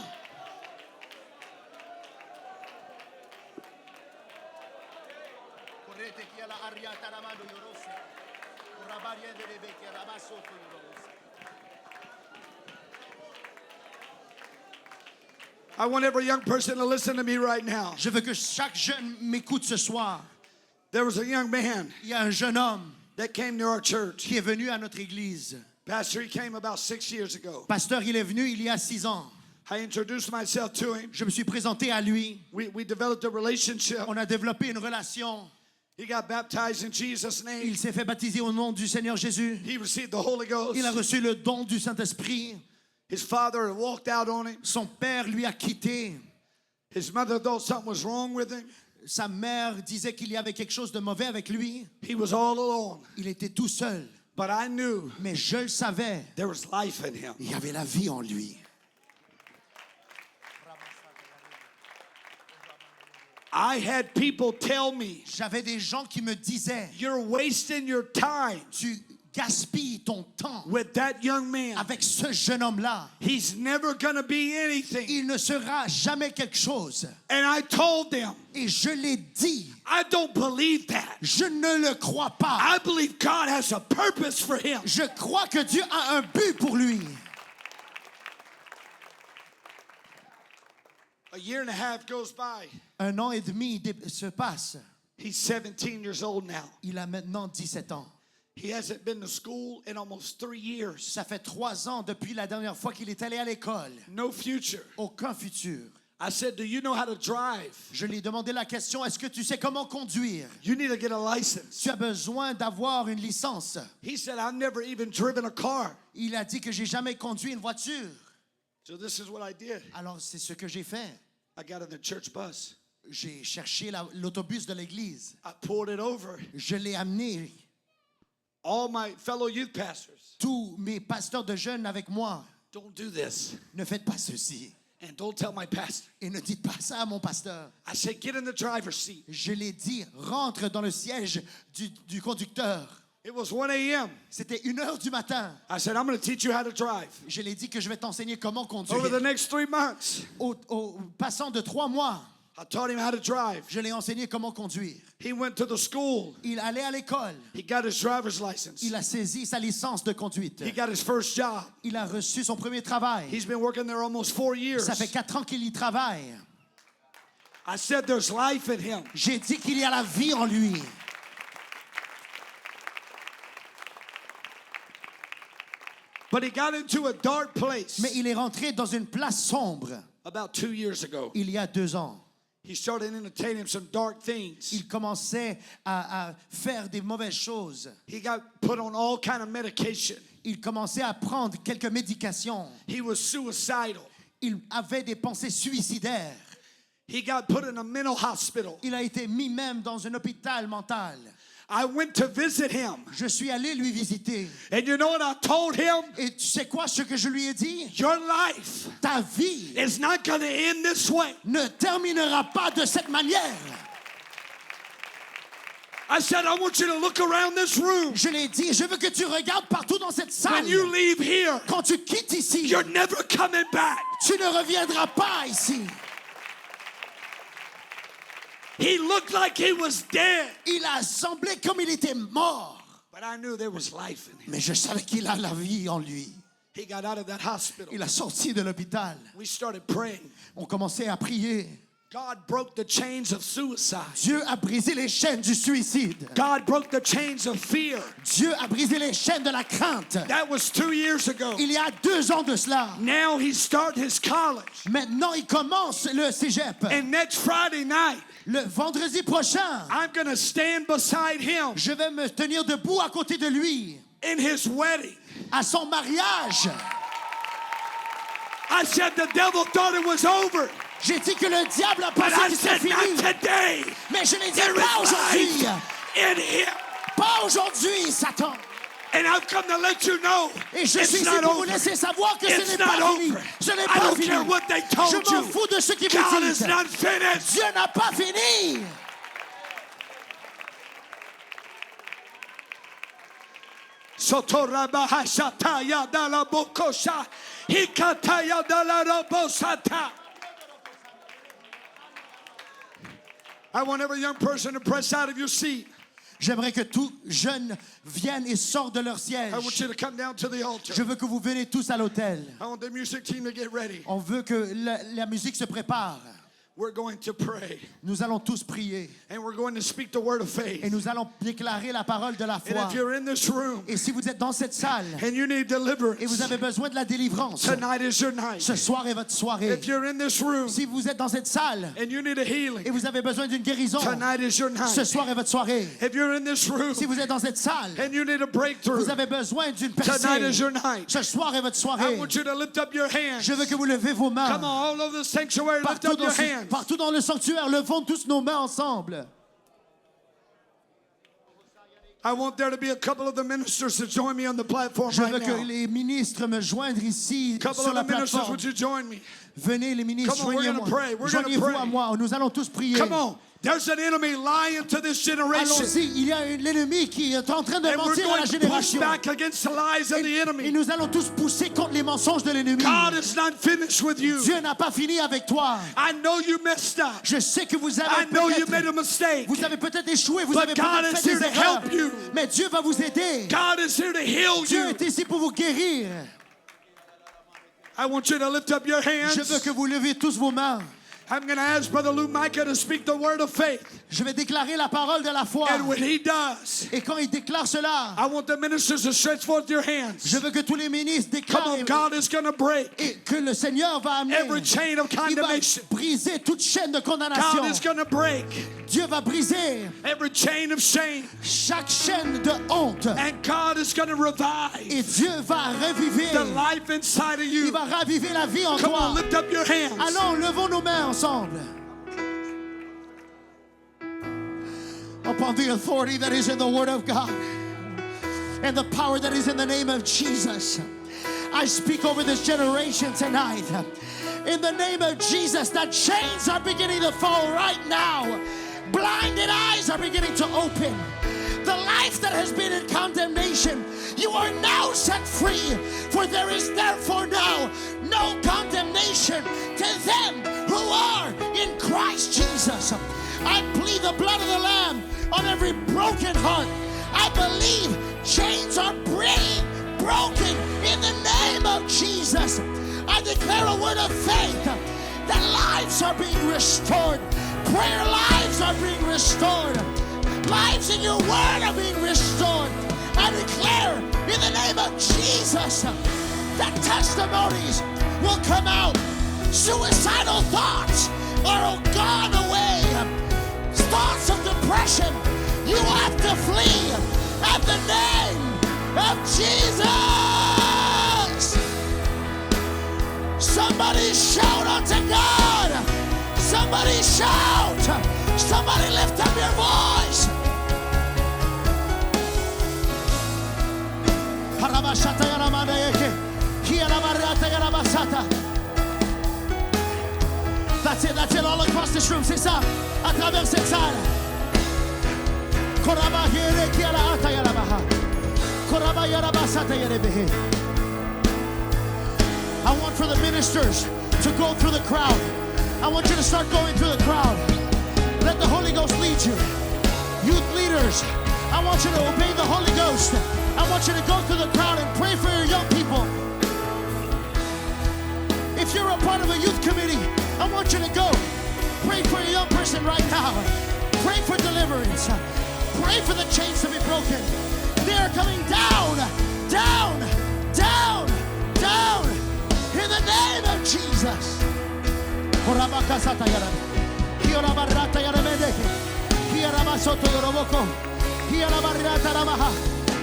I want every young person to listen to me right now. Je veux que chaque jeune m'écoute ce soir. There was a young man Il y a un jeune homme that came to our church. qui est venu à notre église. Pastor, he came about 6 years ago. Pasteur, il est venu il y a 6 ans. I introduced myself to him. Je me suis présenté à lui. We developed a relationship. On a développé une relation. He got baptized in Jesus' name. Il s'est fait baptiser au nom du Seigneur Jésus. He received the Holy Ghost. Il a reçu le don du Saint-Esprit. His father had walked out on him. Son père lui a quitté. His mother thought something was wrong with him. Sa mère disait qu'il y avait quelque chose de mauvais avec lui. He was all alone. Il était tout seul. But I knew Mais je le savais. there was life in him. Il y avait la vie en lui. I had people tell me, J'avais des gens qui me disaient, you're wasting your time tu gaspilles ton temps with that young man. avec ce jeune homme-là. He's never going to be anything. Il ne sera jamais quelque chose. And I told them, Et je l'ai dit. I don't believe that. Je ne le crois pas. I believe God has a purpose for him. Je crois que Dieu a un but pour lui. A year and a half goes by. 1 an et demi se passe. He's 17 years old now. Il a maintenant 17 ans. He hasn't been to school in almost 3 years. Ça fait 3 ans depuis la dernière fois qu'il est allé à l'école. No future. Aucun futur. I said, do you know how to drive? Je lui ai demandé la question, est-ce que tu sais comment conduire? You need to get a license. Tu as besoin d'avoir une licence. He said, I've never even driven a car. Il a dit que j'ai jamais conduit une voiture. So this is what I did. Alors c'est ce que j'ai fait. I got in the church bus. J'ai cherché l'autobus de l'église. I pulled it over. Je l'ai amené. All my fellow youth pastors, Tous mes pasteurs de jeunes avec moi. don't do this. Ne faites pas ceci. And don't tell my pastor. Et ne dites pas ça à mon pasteur. I said, get in the driver's seat. Je l'ai dit, rentre dans le siège du conducteur. It was 1 a.m. C'était 1h du matin. I said, I'm going to teach you how to drive. Je l'ai dit que je vais t'enseigner comment Over the conduire. next 3 months, Au passant de 3 mois, I taught him how to drive. je l'ai enseigné comment conduire. He went to the school. Il allait à l'école. He got his driver's license. Il a saisi sa licence de conduite. He got his first job. Il a reçu son premier travail. He's been working there almost 4 years. Ça fait 4 ans qu'il y travaille. I said there's life in him. J'ai dit qu'il y a la vie en lui. But he got into a dark place Mais il est rentré dans une place sombre about 2 years ago. il y a 2 ans. He started entertaining some dark things. Il commençait à faire des mauvaises choses. He got put on all kind of medication. Il commençait à prendre quelques médications. He was suicidal. Il avait des pensées suicidaires. He got put in a mental hospital. Il a été mis même dans un hôpital mental. I went to visit him. Je suis allé lui visiter. And you know what I told him? Et tu sais quoi ce que je lui ai dit? Your life Ta vie is not going to end this way. ne terminera pas de cette manière. I said, I want you to look around this room. Je l'ai dit, je veux que tu regardes partout dans cette salle. When you leave here, Quand tu quittes ici, you're never coming back. tu ne reviendras pas ici. He looked like he was dead. Il a semblé comme il était mort. But I knew there was life in him. Mais je savais qu'il a la vie en lui. He got out of that hospital. Il a sorti de l'hôpital. We started praying. On commençait à prier. God broke the chains of suicide. Dieu a brisé les chaînes du suicide. God broke the chains of fear. Dieu a brisé les chaînes de la crainte. That was 2 years ago. Il y a 2 ans de cela. Now he started his college. Maintenant, il commence le cégep. And next Friday night, Le vendredi prochain, I'm going to stand beside him je vais me tenir debout à côté de lui in his wedding. à son mariage. I said the devil thought it was over. J'ai dit que le diable a But pensé I que c'était said not fini. today. Mais je l'ai dit There pas is aujourd'hui. life in him. Pas aujourd'hui, Satan. And I've come to let you know Et je it's suis ici not pour vous over. laisser savoir que ce It's n'est not pas fini. over. Ce n'est I pas don't fini. care what they told Je m'en you. fous de ce qui God vous is disent. not finished. Dieu n'a pas fini. Sotorabahashataya dalabokosha. Hikataya dalarabosata. I want every young person to press out of your seat. J'aimerais que tout jeune vienne et sorte de leur siège. I want you to come down to the altar. Je veux que vous venez tous à l'autel. I want the music team to get ready. On veut que la musique se prépare. We're going to pray. Nous allons tous prier. And we're going to speak the word of faith. Et nous allons déclarer la parole de la And foi. if you're in this room Et si vous êtes dans cette salle and you need deliverance, et vous avez besoin de la délivrance, tonight is your night. ce soir est votre soirée. If you're in this room Si vous êtes dans cette salle and you need a et healing, vous avez besoin d'une guérison, tonight is your ce night. soir est votre soirée. If you're in this room Si vous êtes dans cette salle, and you need a breakthrough, vous avez besoin d'une tonight is percée. your night. Ce soir est votre I soirée. want you to lift up your hands. Je veux que vous levez vos mains. Come on, all over the sanctuary, lift up your hands. Partout dans le sanctuaire, levons tous nos mains ensemble. I want there to be a couple of the ministers to join me on the platform Je right veux que now. les ministres me joignent ici A couple sur of la the ministers, plateforme. would you join me? Venez les ministres, Come on, we're gonna joignez-moi. pray, we're gonna Joignez-vous pray. à moi. Nous allons tous prier. Come on. There's an enemy lying to this generation. Allons-y, il y a l'ennemi qui est en train de And we're mentir à la going to push génération. back against the lies of the Et enemy. nous allons tous pousser contre les mensonges de l'ennemi. God is not finished with you. Dieu n'a pas fini avec toi. I know you messed up. Je sais que vous I avez know you made a peut-être, mistake. vous avez peut-être échoué, vous But avez God peut-être is fait here des to erreurs. help you. Mais Dieu va vous aider. God is here to heal Dieu you. est ici pour vous guérir. I want you to lift up your Je veux hands. que vous levez tous vos mains. I'm going to ask Brother Lou Micah to speak the word of faith. Je vais déclarer la parole de la foi. And when he does, Et quand il déclare cela, I want the ministers to stretch forth your hands. je veux que tous les ministres Come déclarent on, God is going to break et que le Seigneur va amener, every chain of il va condemnation. briser toute chaîne de God condamnation. is going to break Dieu va briser every chain of shame. chaque chaîne de honte. And God is going to revive Et Dieu va reviver. the life inside of Il you. va raviver la vie en Come toi. on, lift up your hands. Allons, levons nos mains ensemble. Upon the authority that is in the Word of God and the power that is in the name of Jesus, I speak over this generation tonight. In the name of Jesus, that chains are beginning to fall right now. Blinded eyes are beginning to open. The life that has been in condemnation, you are now set free. For there is therefore now no condemnation to them who are in Christ Jesus. I plead the blood of the Lamb on every broken heart. I believe chains are being broken in the name of Jesus. I declare a word of faith that lives are being restored, Prayer lives are being restored. Lives in your word are being restored. I declare in the name of Jesus that testimonies will come out. Suicidal thoughts are gone away. Thoughts of depression, you have to flee at the name of Jesus. Somebody shout unto God. Somebody shout. Somebody lift up your voice. That's it, all across this room. C'est ça, à travers cette salle. I want for the ministers to go through the crowd. I want you to start going through the crowd. Let the Holy Ghost lead you. Youth leaders, I want you to obey the Holy Ghost. I want you to go through the crowd and pray for your young people. If you're a part of a youth committee, I want you to go. Pray for a young person right now. Pray for deliverance. Pray for the chains to be broken. They are coming down, down, down, down. In the name of Jesus.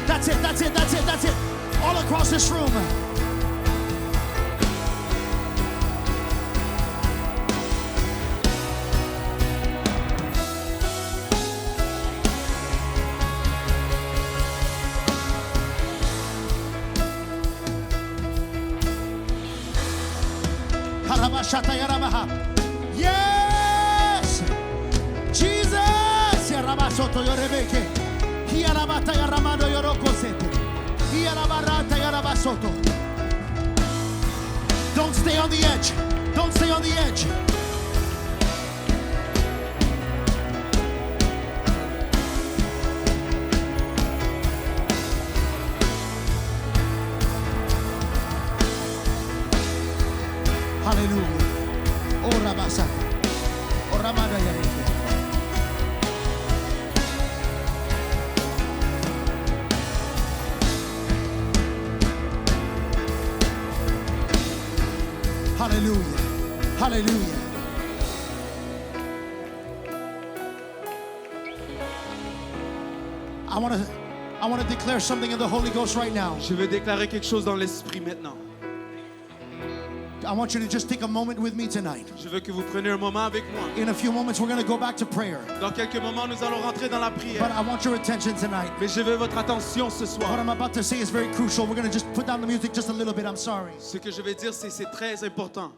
That's it, that's it, that's it, that's it. All across this room. Yes! Jesus! Don't stay on the edge. Don't stay on the edge. Hallelujah. Oh, Rabasa. Oh, Ramada Yareke. Hallelujah. Hallelujah. I want to declare something in the Holy Ghost right now. Je veux déclarer quelque chose dans l'esprit maintenant. I want you to just take a moment with me tonight. Je veux que vous preniez un moment avec moi. In a few moments, we're going to go back to prayer. Dans quelques moments, nous allons rentrer dans la But prière. I want your attention tonight. Mais je veux votre attention ce What soir. I'm about to say is very crucial. We're going to just put down the music just a little bit. I'm sorry. Ce que je vais dire, c'est très important.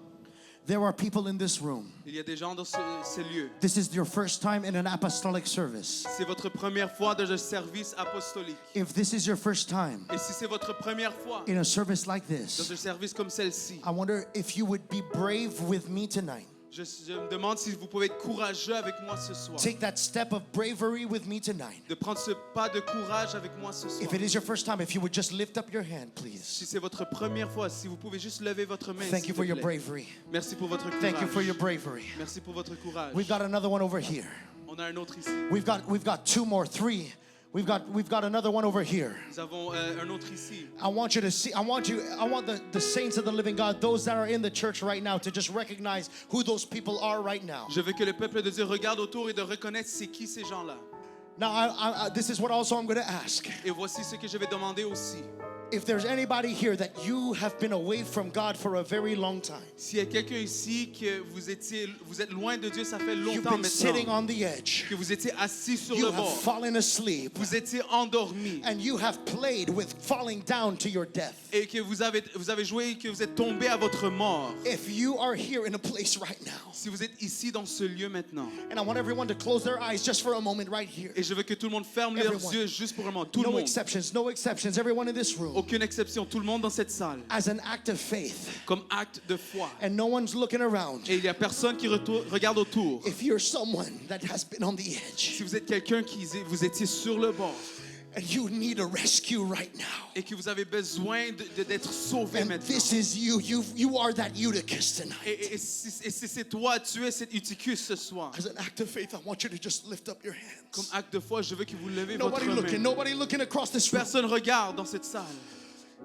There are people in this room. Il y a des gens dans ce lieu. This is your first time in an apostolic service. C'est votre première fois dans un service apostolique. If this is your first time Et si c'est votre première fois in a service like dans this, un service comme celle-ci, I wonder if you would be brave with me tonight. je me demande si vous pouvez être courageux avec moi ce soir. Take that step of bravery with me tonight. De prendre ce pas de courage avec moi ce soir. If it is your first time, if you would just lift up your hand, please. Si c'est votre première fois, si vous pouvez juste lever votre main. Thank s'il you vous for your plaît. bravery. Merci pour votre courage. Thank you for your bravery. Merci pour votre courage. We've got another one over here. On a un autre ici. We've got two more, three. We've got another one over here. Nous avons un autre ici. I want you to see, I want the saints of the living God, those that are in the church right now, to just recognize who those people are right now. Je veux que le peuple de Dieu regarde autour et de reconnaître c'est qui ces gens-là. Now, this is what also I'm going to ask. Et voici ce que je vais demander aussi. If there's anybody here that you have been away from God for a very long time, S'il y a quelqu'un ici que vous êtes loin de Dieu, ça fait you've longtemps been sitting maintenant, on the edge, que vous étiez assis sur you le have bord, fallen asleep, vous étiez endormi and you have played with falling down to your death. et que vous avez joué et que vous êtes tombé à votre mort. If you are here in a place right now, Si vous êtes ici dans ce lieu maintenant, and I want everyone to close their eyes just for a moment right here. et je veux que tout le monde ferme leurs Everyone. yeux juste pour un moment, tout le No monde, exceptions, everyone in this room. aucune exception, tout le monde dans cette salle, As an act of faith, comme acte de foi. and no one's looking around. Et il n'y a personne qui regarde autour. If you're someone that has been on the edge, Si vous êtes quelqu'un vous étiez sur le bord, and you need a rescue right now. et que vous avez besoin d'être sauvé And maintenant. this is you. You are that Eutychus tonight. Et si c'est toi, tu es cet Eutychus ce soir. As an act of faith, I want you to just lift up your Comme hands. acte de foi, je veux que vous levez votre Nobody main. looking across this room. Personne regarde dans cette salle.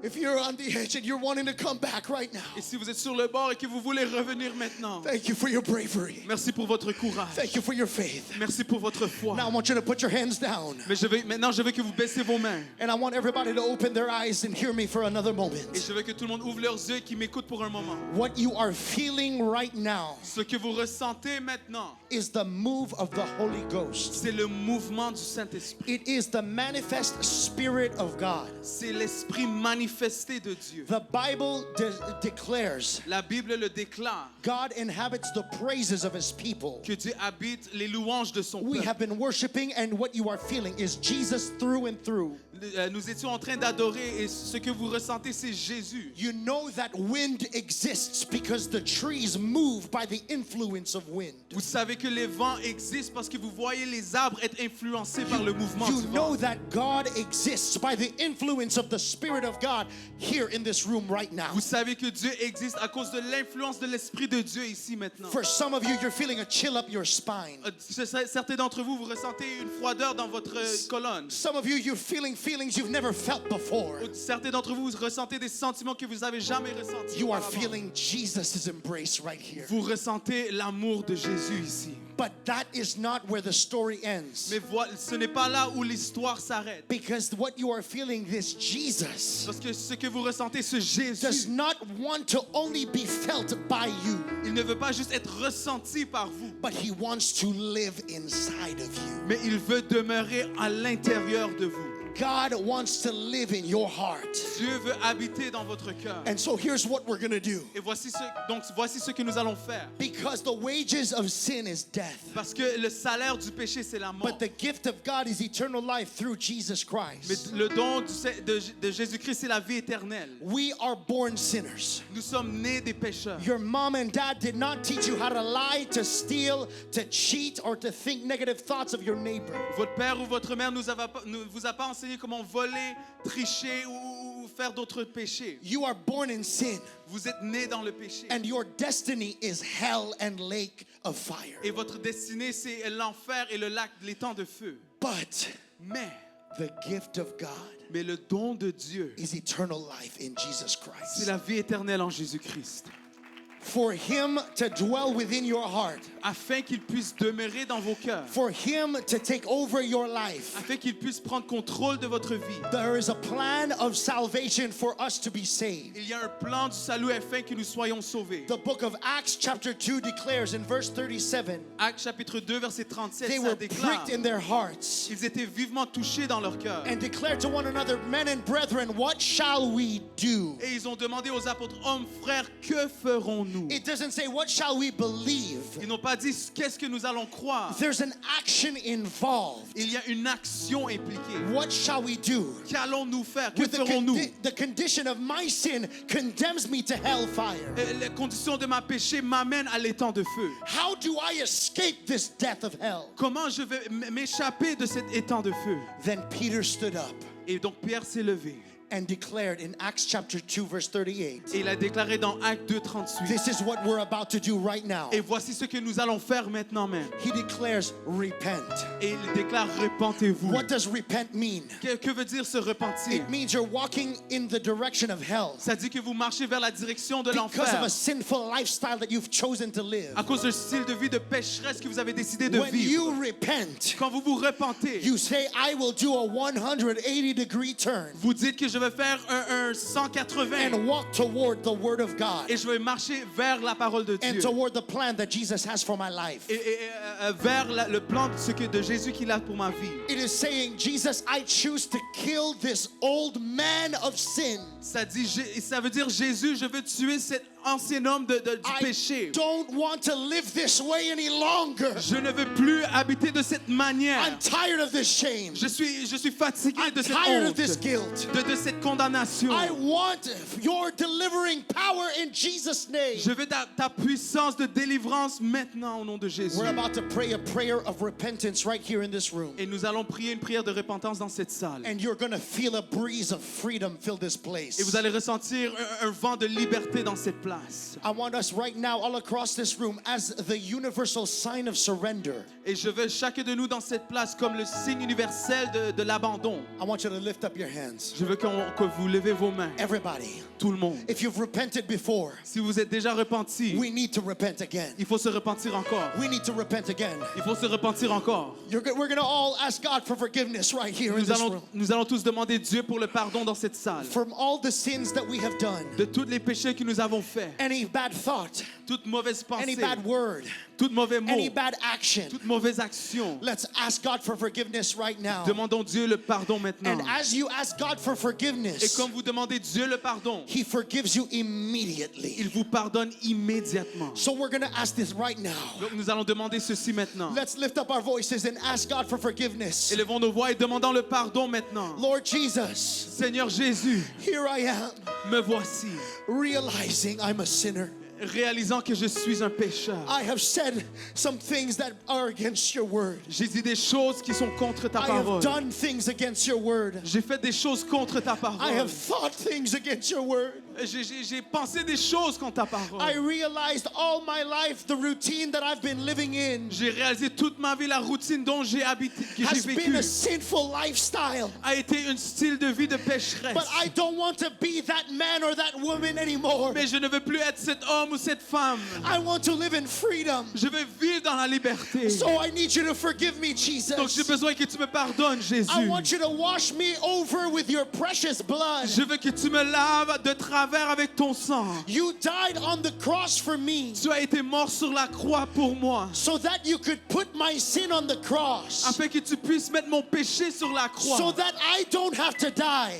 If you're on the edge and you're wanting to come back right now, Et si vous êtes sur le bord et que vous voulez revenir maintenant, thank you for your bravery. merci pour votre courage. Thank you for your faith. Merci pour votre foi. Now I want you to put your hands down. Mais maintenant, je veux que vous baissez vos mains. And I want everybody to open their eyes and hear me for another Et moment. je veux que tout le monde ouvre leurs yeux et qu'ils m'écoutent pour un moment. What you are feeling right now Ce que vous ressentez maintenant, is the move of the Holy Ghost. c'est le mouvement du Saint-Esprit. It is the manifest Spirit of God. C'est l'Esprit manifesté de Dieu. The Bible declares La Bible le déclare, God inhabits the praises of His people. que Dieu habite les louanges de son We peuple. have been worshiping, and what you are feeling is Jesus through and through. Nous étions en train d'adorer et ce que vous ressentez, c'est Jésus. You know that wind exists because the trees move by the influence of wind. Vous savez que les vents existent parce que vous voyez les arbres être influencés par le mouvement You du know vent. that God exists by the influence of the Spirit of God here in this room right now. Vous savez que Dieu existe à cause de l'influence de l'Esprit de Dieu ici maintenant. For some of you, you're feeling a chill up your spine. Certains d'entre vous, vous ressentez une froideur dans votre colonne. Some of you, you're feeling feelings you've never felt before. Certains d'entre vous, vous ressentez des sentiments que vous n'avez jamais ressentis. You are auparavant. feeling Jesus' embrace right here. Vous ressentez l'amour de Jésus ici. But that is not where the story ends. Mais ce n'est pas là où l'histoire s'arrête. Because what you are feeling, this Jesus, Parce que ce que vous ressentez, ce does Jésus, not want to only be felt by you, il ne veut pas juste être ressenti par vous, but He wants to live inside of you. mais il veut demeurer à l'intérieur de vous. God wants to live in your heart. Dieu veut habiter dans votre cœur. And so here's what we're going to do. Et voici ce que nous allons faire. Because the wages of sin is death, Parce que le salaire du péché, c'est la mort. but the gift of God is eternal life through Jesus Mais Christ. le don de Jésus-Christ, c'est la vie éternelle. We are born sinners. Nous sommes nés des pécheurs. Your mom and dad did not teach you how to lie, to steal, to cheat, or to think negative thoughts of your neighbor. Votre père ou votre mère ne vous a pas enseigné comment voler, tricher ou faire d'autres péchés. You are born in sin, Vous êtes nés dans le péché. and your destiny is hell and lake of fire. Et votre destinée, c'est l'enfer et le lac, les temps de feu. But Mais the gift of God le don de Dieu, is eternal life in Jesus c'est Christ. la vie éternelle en Jésus-Christ. For Him to dwell within your heart, Afin qu'il puisse demeurer dans vos cœurs. for Him to take over your life, Afin qu'il puisse prendre contrôle de votre vie. there is a plan of salvation for us to be saved. Il y a un plan du salut afin que nous soyons sauvés. The book of Acts chapter 2 declares in verse 37, Actes chapitre 2 verset 37, they ça were déclare. pricked in their hearts Ils étaient vivement touchés dans leur cœur. and declared to one another, men and brethren, what shall we do? Et ils ont demandé aux apôtres, hommes, frères, que ferons-nous? It doesn't say, what shall we believe? Ils n'ont pas dit qu'est-ce que nous allons croire. There's an action involved. Il y a une action impliquée. What shall we do? Qu'allons-nous faire? Que With ferons-nous? the condition of my sin condemns me to hellfire. Les conditions de ma péché m'amènent à l'étang de feu. How do I escape this death of hell? Comment je vais m'échapper de cet étang de feu? Then Peter stood up Et donc Pierre s'est levé. and declared in Acts chapter 2 verse 38, Et il a déclaré dans Actes 2, 38. this is what we're about to do right now. Et voici ce que nous allons faire maintenant même. He declares, repent. Et il déclare, repentez-vous. What does repent mean? Que veut dire se repentir? It means you're walking in the direction of hell Ça dit que vous marchez vers la direction de because of l'enfer a sinful lifestyle that you've chosen to live. à cause d'un style de vie de pécheresse que vous avez décidé de When you vivre. repent, Quand vous vous repentez, you say, I will do a 180-degree turn vous dites que je vais faire un 180 and walk toward the Word of God et je vais marcher vers la parole de and Dieu toward the plan that Jesus has for my life. et vers le plan de Jésus qu'il a pour ma vie. It is saying, Jesus, I choose to kill this old man of sin. Ça veut dire Jésus, je veux tuer cet ancien homme du I péché. don't want to live this way any longer. Je ne veux plus habiter de cette manière. I'm tired of this shame. Je suis fatigué I'm de cette tired of honte, this guilt. de cette condamnation. I want your delivering power in Jesus' name. Je veux ta puissance de délivrance maintenant au nom de Jésus. We're about to pray a prayer of repentance right here in this room. Et nous allons prier une prière de repentance dans cette salle. And you're going to feel a breeze of freedom fill this place. Et vous allez ressentir un vent de liberté dans cette place. I want us right now all across this room as the universal sign of surrender. Et je veux chacun de nous dans cette place comme le signe universel de l'abandon. I want you to lift up your hands. Je veux que vous levez vos mains, Everybody, tout le monde. if you've repented before, Si vous êtes déjà repenti, we need to repent again. il faut se repentir encore. We need to repent again. Il faut se repentir encore. We're going to all ask God for forgiveness right here in this room. Nous allons tous demander Dieu pour le pardon dans cette salle. From all the sins that we have done, De tous les péchés que nous avons faits, any bad thought, toute mauvaise any pensée, bad word, tout mauvais mot, any bad action. toute mauvaise action. Let's ask God for forgiveness right now. Demandons Dieu le pardon maintenant. And as you ask God for Et forgiveness, comme vous demandez Dieu le pardon, He forgives you immediately. il vous pardonne immédiatement. So we're going to ask this right now. Donc nous allons demander ceci maintenant. Let's lift up our voices and ask God for forgiveness. Élevons nos voix et demandons le pardon maintenant. Lord Jesus, Seigneur Jésus, here I am, me voici, realizing I'm a sinner. réalisant que je suis un pécheur. I have said some things that are against your word. J'ai dit des choses qui sont contre ta I have parole. done things against your word. J'ai fait des choses contre ta I parole. have thought things against your word. J'ai pensé des choses contre ta I parole. realized all my life the routine that I've been living in J'ai réalisé toute ma vie la routine dont j'ai habité, que j'ai has vécu, been a sinful lifestyle. a été un style de vie de pécheresse. But I don't want to be that man or that woman anymore. Mais je ne veux plus être cet homme ou cette femme. I want to live in freedom. Je veux vivre dans la liberté. So I need you to forgive me, Donc j'ai Jesus. besoin que tu me pardonnes, Jésus. I want you to wash me over with your precious blood. Je veux que tu me laves de travers avec ton sang. You died on the cross for me Tu as été mort sur la croix pour moi, so that you could put my sin on the cross, afin que tu puisses mettre mon péché sur la croix. so that I don't have to die.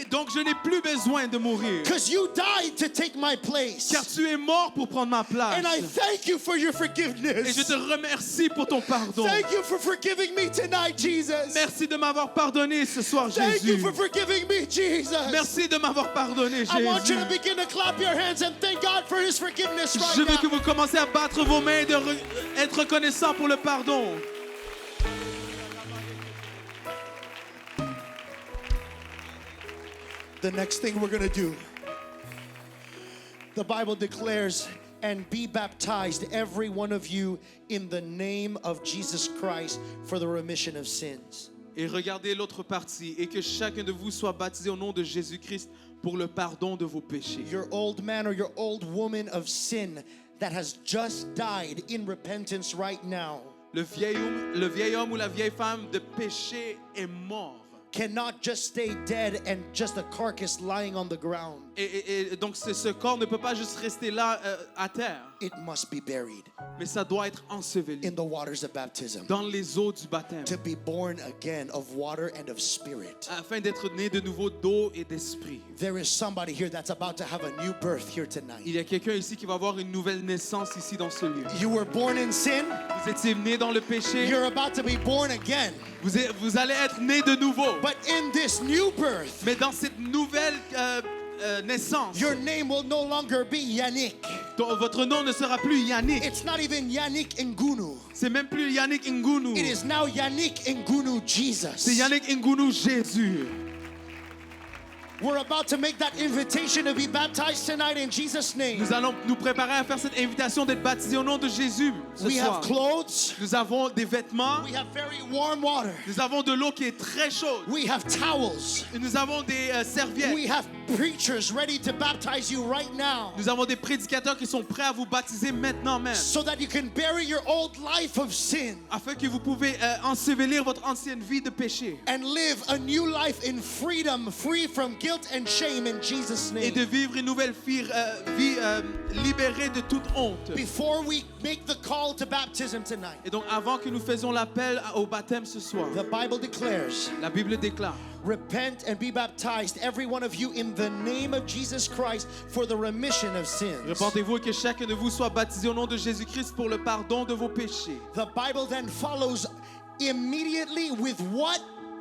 Et donc je n'ai plus besoin de mourir, Because you died to take my place. car tu es mort pour prendre ma place. And I thank you for your Et je forgiveness. te remercie pour ton pardon. Thank you for forgiving me tonight, Jesus. Merci de m'avoir pardonné ce soir, Thank you Jésus. for forgiving me, Jesus. Merci de m'avoir pardonné, I want you Jésus. to begin to clap your hands and thank God for His forgiveness Je right veux que now. vous commenciez à battre vos mains et être reconnaissant pour le pardon. The next thing we're going to do, the Bible declares, and be baptized, every one of you, in the name of Jesus Christ for the remission of sins. Et regardez l'autre partie, et que chacun de vous soit baptisé au nom de Jésus-Christ pour le pardon de vos péchés. Your old man or your old woman of sin that has just died in repentance right now Le vieil homme ou la vieille femme de péché est mort. cannot just stay dead and just a carcass lying on the ground. Et donc ce corps ne peut pas juste rester là à terre, It must be buried mais ça doit être enseveli in the waters of baptism dans les eaux du baptême, to be born again of water and of spirit. afin d'être né de nouveau d'eau et d'esprit. There is somebody here that's about to have a new birth here tonight. Il y a quelqu'un ici qui va avoir une nouvelle naissance ici dans ce lieu. You were born in sin, Vous étiez né dans le péché, you're about to be born again. vous allez être né de nouveau. But in this new birth, Mais dans cette nouvelle naissance, your name will no longer be Yannick. votre nom ne sera plus Yannick. It's not even Yannick Ngunu. C'est même plus Yannick Ngunu. It is now Yannick Ngunu Jesus. C'est Yannick Ngunu Jésus. We're about to make that invitation to be baptized tonight in Jesus' name. Nous allons nous préparer à faire cette invitation d'être baptisés au nom de Jésus ce We soir. have clothes. Nous avons des vêtements, We have very warm water. nous avons de l'eau qui est très chaude, We have towels. et nous avons des serviettes, We have preachers ready to baptize you right now nous avons des prédicateurs qui sont prêts à vous baptiser maintenant même, so that you can bury your old life of sin afin que vous pouvez ensevelir votre ancienne vie de péché and live a new life in freedom, free from guilt and shame in Jesus' et name. de vivre une nouvelle vie libérés de toute honte. Before we make the call to baptism tonight, Et donc, avant que nous faisions l'appel au baptême ce soir, the Bible declares, la Bible déclare, repent and be baptized, every one of you, in the name of Jesus Christ for the remission of sins. repentez-vous et que chacun de vous soit baptisé au nom de Jésus-Christ pour le pardon de vos péchés. The Bible then follows immediately with what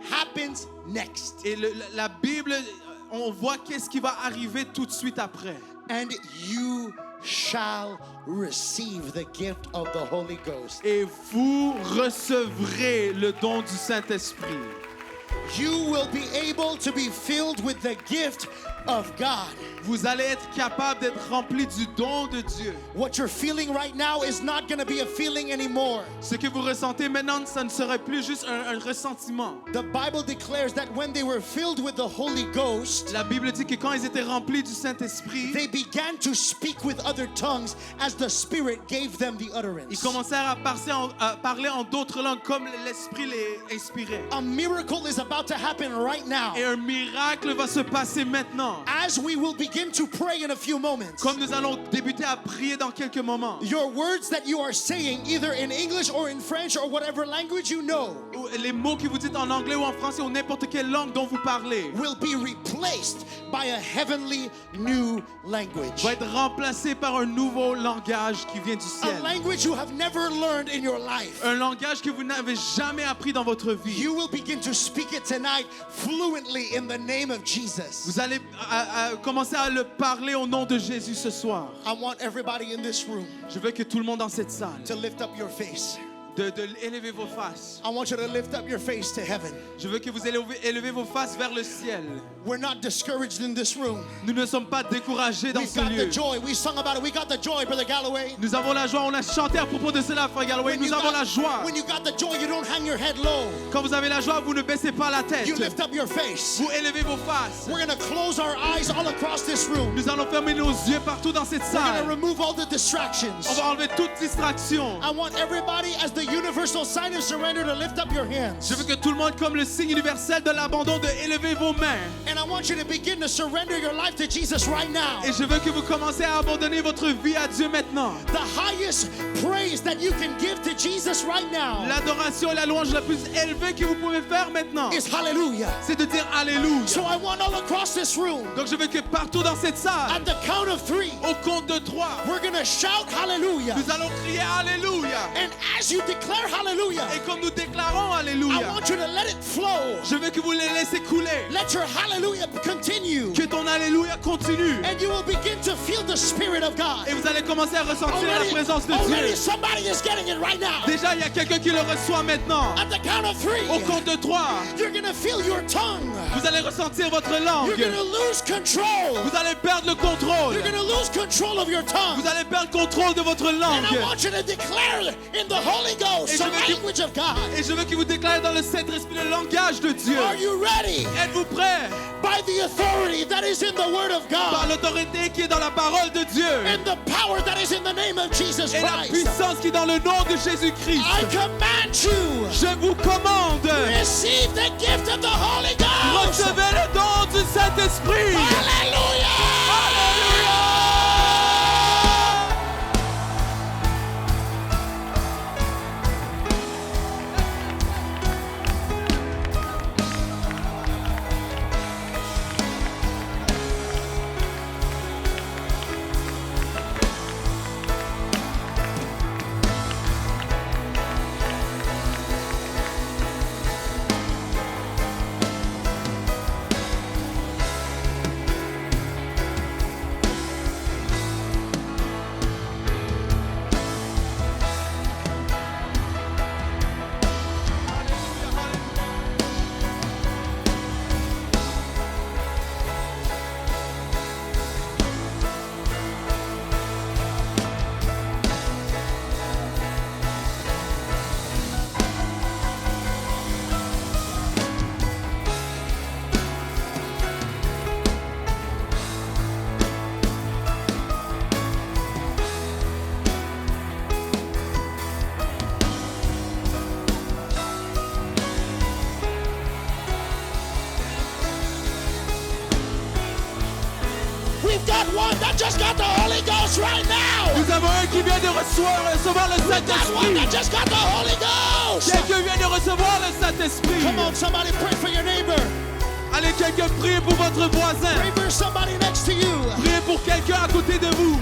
happens next. Et la Bible, on voit qu'est-ce qui va arriver tout de suite après. And you shall receive the gift of the Holy Ghost. Et vous recevrez le don du Saint-Esprit. You will be able to be filled with the gift of God. Vous allez être capable d'être rempli du don de Dieu. What you're feeling right now is not going to be a feeling anymore. Ce que vous ressentez maintenant, ça ne serait plus juste un ressentiment. The Bible declares that when they were filled with the Holy Ghost, La Bible dit que quand ils étaient remplis du Saint-Esprit, they began to speak with other tongues as the Spirit gave them the ils utterance. commencèrent à parler en d'autres langues comme l'Esprit les inspirait. A miracle is about to happen right now. Et un miracle va se passer maintenant. As we will begin to pray in a few moments, Comme nous allons débuter à prier dans quelques moments, your words that you are saying, either in English or in French or whatever language you know, ou les mots que vous dites en anglais ou en français ou n'importe quelle langue dont vous parlez, will be replaced by a heavenly new language. va être remplacé par un nouveau langage qui vient du A ciel. language you have never learned in your life. Un langage que vous n'avez jamais appris dans votre vie. You will begin to speak it tonight fluently in the name of Jesus. Vous allez commencer à le parler au nom de Jésus ce soir. I want everybody in this room Je veux que tout le monde dans cette salle, to lift up your face. de élever vos faces. I want you to lift up your face to heaven. Je veux que vous élevez vos faces vers le ciel. We're not discouraged in this room. Nous ne sommes pas découragés dans We've ce got the lieu. joy. We sung about it. We got the joy, Brother Galloway. Nous avons la joie, on a chanté à propos de cela, Frère Galloway. Nous avons la joie. when you got the joy, you don't hang your head low. Quand vous avez la joie, vous ne baissez pas la tête. You lift up your face. Vous élevez vos faces. We're going to close our eyes all across this room. Nous allons fermer nos yeux partout dans cette We're going to salle. remove all the distractions. On va enlever toute distraction. I want everybody, as the universal sign of surrender, to lift up your hands. Je veux que tout le monde, comme le signe universel de l'abandon, de élever vos mains. And I want you to begin to surrender your life to Jesus right now. Et je veux que vous commencez à abandonner votre vie à Dieu maintenant. The highest praise that you can give to Jesus right now L'adoration et la louange la plus élevée que vous pouvez faire maintenant, is hallelujah. c'est de dire Alléluia. So I want all across this room, Donc je veux que partout dans cette salle, at the count of 3, au compte de 3, we're going to shout hallelujah. nous allons crier Alléluia. And as you declare hallelujah, Et comme nous déclarons I Alléluia, want you to let it flow. je veux que vous les laissez couler. Let your hallelujah continue. Que ton Alléluia continue. And you will begin to feel the Spirit of God. Et vous allez commencer à ressentir la présence de Already Dieu. somebody is getting it right now. Déjà, il y a quelqu'un qui le reçoit maintenant. At the count of 3, Au compte de 3, you're going to feel your tongue. vous allez ressentir votre You're langue. going to lose control. Vous allez perdre le contrôle. You're going to lose control of your tongue. Vous allez perdre le contrôle de votre And langue. I want you to declare in the Holy Ghost Et the je veux que- language of God. Et je veux que vous déclarez dans le Saint-Esprit le langage de Dieu. Are you ready? Êtes-vous prêts? By the authority that is in the Word of Par God l'autorité qui est dans la parole de Dieu. and the power that is in the name of Jesus Et la Christ, puissance qui est dans le nom de Jésus-Christ. I command you, Je vous commande. receive the gift of the Holy Ghost. Recevez le don du Saint-Esprit. Hallelujah! that just got the Holy Ghost right now. Nous avons un qui vient de recevoir le That one Saint-Esprit. that just got the Holy Ghost. Quelqu'un vient de recevoir le Saint-Esprit. Come on, somebody pray for your neighbor. Allez, quelqu'un prie pour votre voisin. Pray for somebody next to you. Priez pour quelqu'un à côté de vous.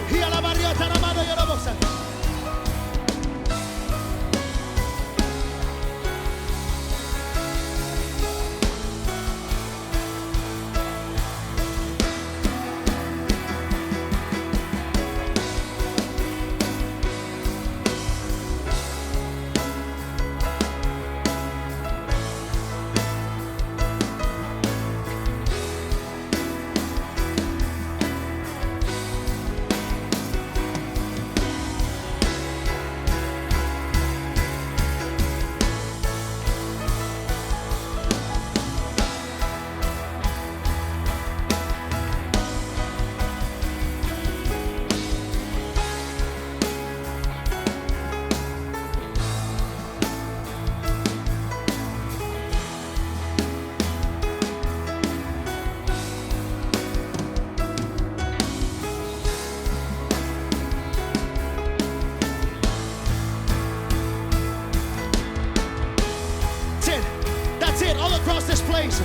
That's it, all across this place.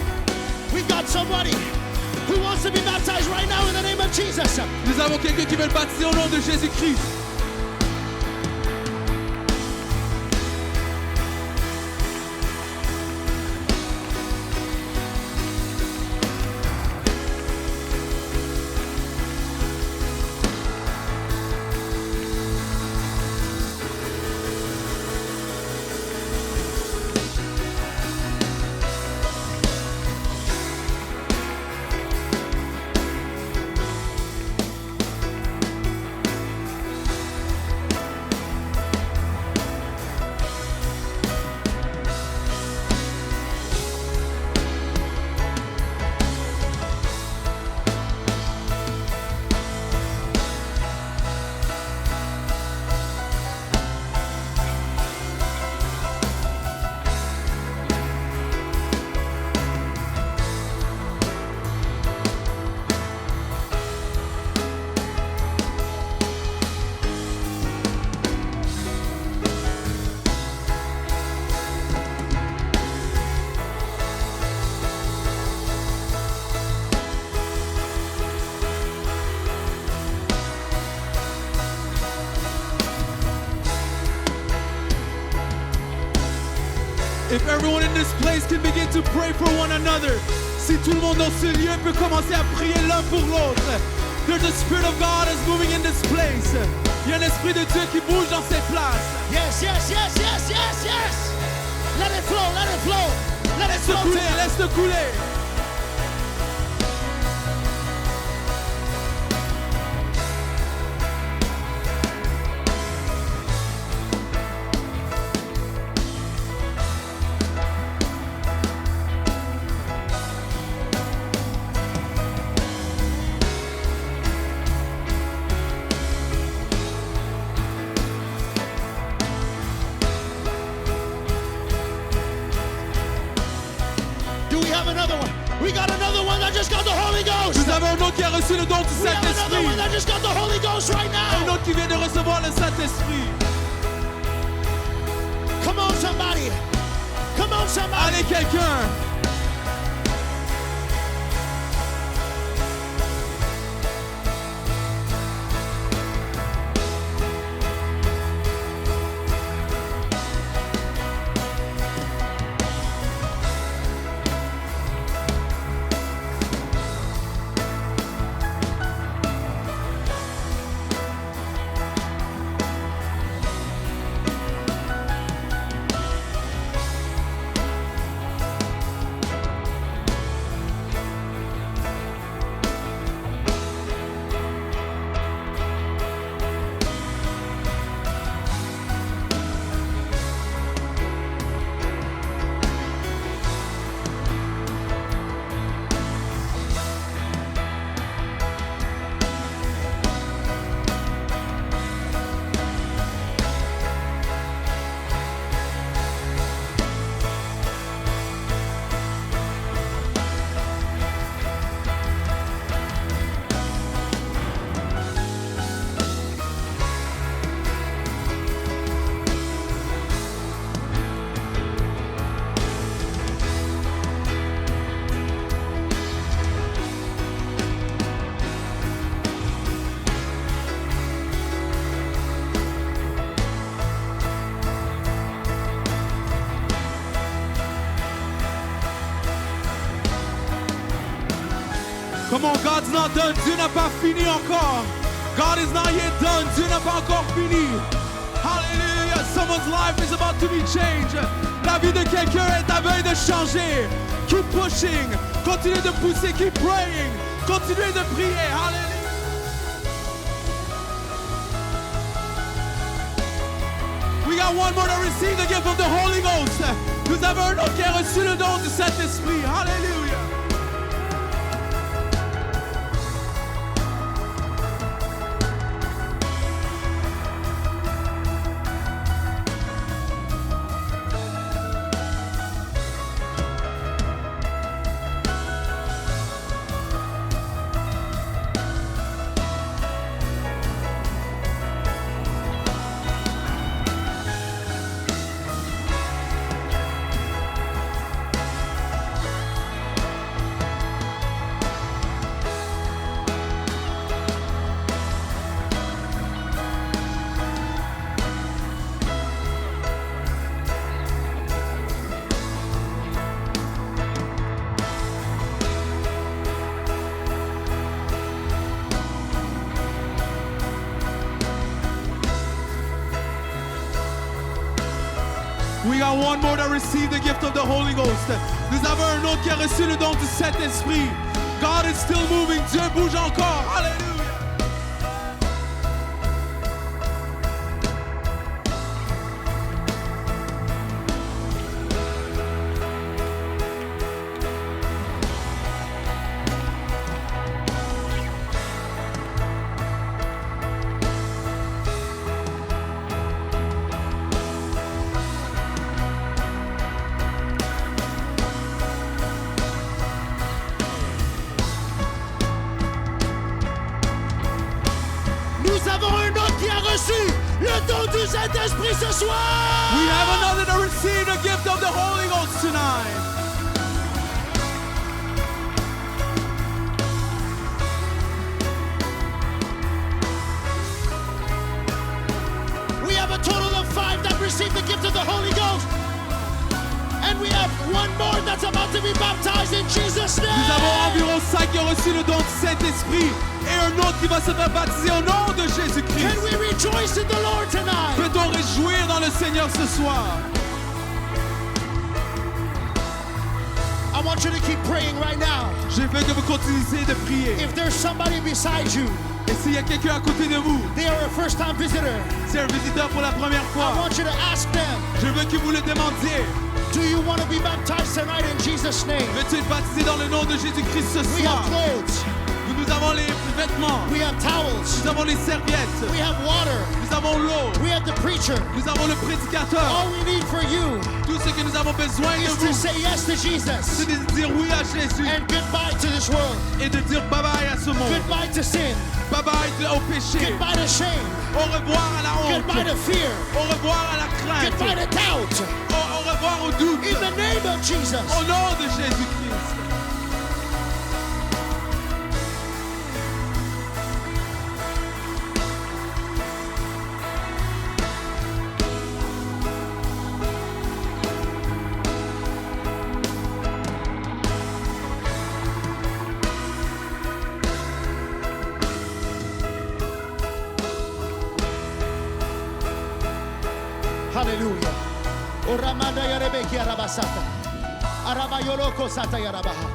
We've got somebody who wants to be baptized right now in the name of Jesus. Nous avons quelqu'un qui veut le baptiser au nom de Jésus-Christ. If everyone in this place can begin to pray for one another, si tout le monde dans ce lieu peut commencer à prier l'un pour l'autre, there's a spirit of God is moving in this place. Il y a un esprit de Dieu qui bouge dans cette place. Yes, yes, yes, yes, yes, yes. Let it flow, let it flow. Let it Laisse-le flow. couler, laisse-le couler. Do we have another one? We got another one that just got the Holy Ghost. Nous avons un autre qui a reçu le don du We have another Saint-Esprit. one that just got the Holy Ghost right Un now. autre qui vient de recevoir le Saint-Esprit. Come on, somebody. Come on, somebody. Allez, quelqu'un. Come on, God's not done. Dieu n'a pas fini encore. God is not yet done. Dieu n'a pas encore fini. Hallelujah. Someone's life is about to be changed. La vie de quelqu'un est à veille de changer. Keep pushing. Continuez de pousser. Keep praying. Continuez de prier. Hallelujah. We got one more to receive the gift of the Holy Ghost. Nous avons un autre qui a reçu le don du Saint-Esprit. Hallelujah. We got one more to receive the gift of the Holy Ghost. Nous avons un autre qui a reçu le don du Saint-Esprit. God is still moving. Dieu bouge encore. Hallelujah. Nous avons un autre qui a reçu le don du Saint-Esprit ce soir. We have another to receive the gift of the Holy Ghost tonight. We have a total of 5 that received the gift of the Holy Ghost. And we have one more that's about to be baptized in Jesus' name. Nous avons environ 5 qui ont reçu le don du Saint-Esprit et un autre qui va se faire baptiser au nom de Jésus-Christ. Can we rejoice in the Lord tonight? Peut-on réjouir dans le Seigneur ce soir? I want you to keep praying right now. Je veux que vous continuiez de prier. If there's somebody beside you, Et s'il y a quelqu'un à côté de vous, they are a first-time visitor, c'est un visiteur pour la première I fois, want you to ask them, je veux que vous le demandiez. do you want to be baptized tonight in Jesus' name? Veux-tu être baptisé dans le nom de Jésus-Christ ce We soir? have clothes, Nous avons les vêtements, we have towels, nous avons les serviettes, we have water, nous avons l'eau, we have the preacher. nous avons le prédicateur. All we need for you Tout ce que nous avons besoin de is to vous, say yes to c'est Jesus de dire oui à Jésus and goodbye to this world, et de dire bye-bye à ce monde. goodbye to sin, Bye-bye au péché. goodbye to shame, Au revoir à la goodbye honte. to fear, Au revoir à la crainte. goodbye to doubt. Au revoir au doute. In the name of Jesus. Au nom de Jésus-Christ. Hallelujah. Oramanda yarebeki arabasata. Arabayoloko sata yarabaha.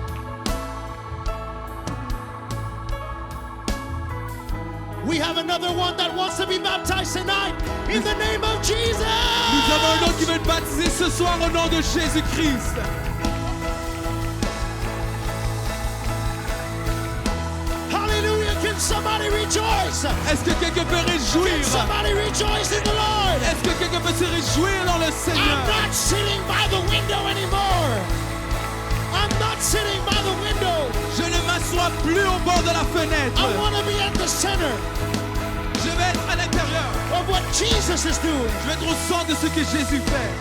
We have another one that wants to be baptized tonight in the name of Jesus. Nous avons un autre qui veut être baptisé ce soir au nom de Jésus-Christ. Hallelujah. Can somebody rejoice? Est-ce que quelqu'un peut Can réjouir? somebody rejoice in the Lord? Est-ce que quelqu'un peut se réjouir dans le I'm Seigneur? not sitting by the window anymore. I'm not sitting by the window. Je ne m'assois plus au bord de la fenêtre. I want to be at the center Je vais être à l'intérieur. of what Jesus is doing. Je vais être au centre de ce que Jésus fait.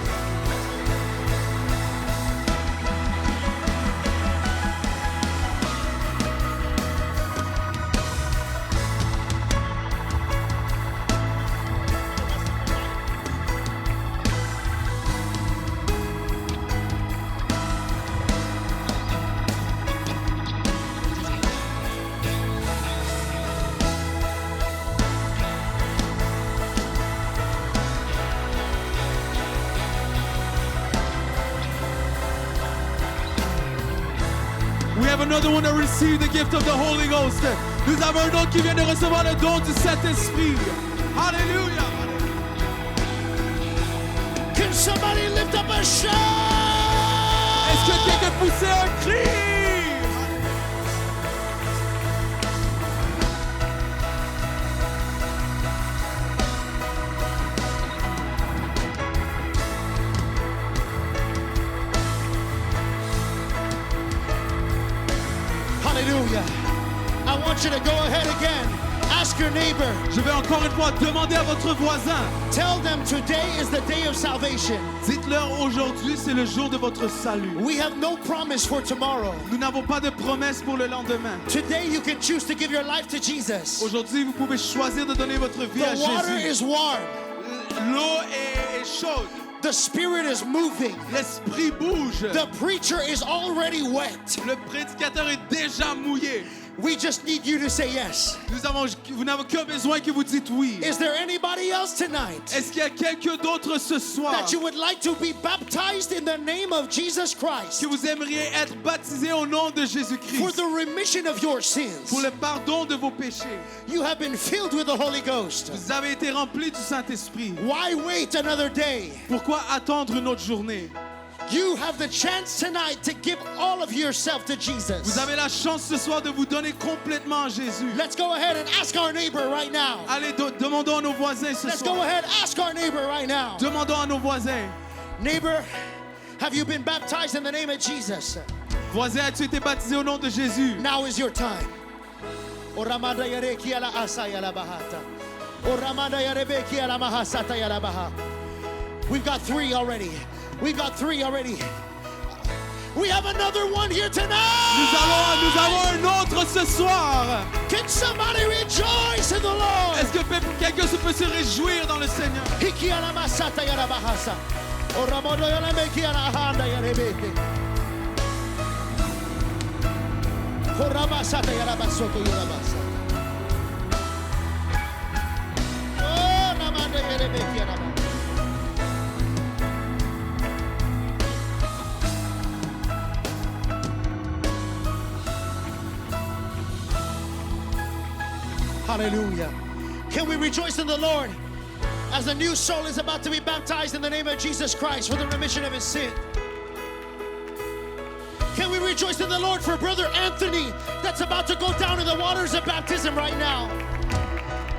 have another one that received the gift of the Holy Ghost. Nous avons un autre qui vient de recevoir le don du Saint-Esprit. Hallelujah. Can somebody lift up a shout? Est-ce que quelqu'un poussait un cri? Hallelujah. I want you to go ahead again. Ask your neighbor. Je vais encore une fois demander à votre voisin. Tell them today is the day of salvation. Dites-leur aujourd'hui, c'est le jour de votre salut. We have no promise for tomorrow. Nous n'avons pas de promesse pour le lendemain. Today you can choose to give your life to Jesus. Aujourd'hui, vous pouvez choisir de donner votre vie à The water Jésus. is warm. L'eau est chaude. The Spirit is moving. L'esprit bouge. The preacher is already wet. Le prédicateur est déjà mouillé. We just need you to say yes. Vous n'avez qu'un besoin que vous dites oui. Is there anybody else tonight Est-ce qu'il y a quelqu'un d'autre ce soir that you would like to be baptized in the name of Jesus Christ que vous aimeriez être baptisé au nom de for Jésus-Christ the remission of your sins? pour le pardon de vos péchés? You have been filled with the Holy Ghost. Vous avez été rempli du Saint-Esprit. Why wait another day? Pourquoi attendre une autre journée? You have the chance tonight to give all of yourself to Vous Jesus. avez la chance ce soir de vous donner complètement à Jésus. Let's go ahead and ask our neighbor right now. Allez, demandons à nos voisins ce Let's go soir. ahead, ask our neighbor right now. Demandons à nos voisins. Neighbor, have you been baptized in the name of Jesus? Voisin, as-tu été baptisé au nom de Jésus? Now is your time. Oramanda yareki ala asaya la bahata. Oramanda yarebeki ala mahasata yala baha. We've got 3 already. We've got 3 already. We have another one here tonight. Nous avons un autre ce soir. Can somebody rejoice in the Lord? Est-ce que quelqu'un peut se réjouir dans le Seigneur? Hiki ala masata yala bahasa. Oramodo yala meki ala ahanda yarebeki. Oramasata yala basoto yala basa. Oh, namanda yarebeki yala basa. Hallelujah. Can we rejoice in the Lord as a new soul is about to be baptized in the name of Jesus Christ for the remission of his sin? Can we rejoice in the Lord for Brother Anthony that's about to go down in the waters of baptism right now?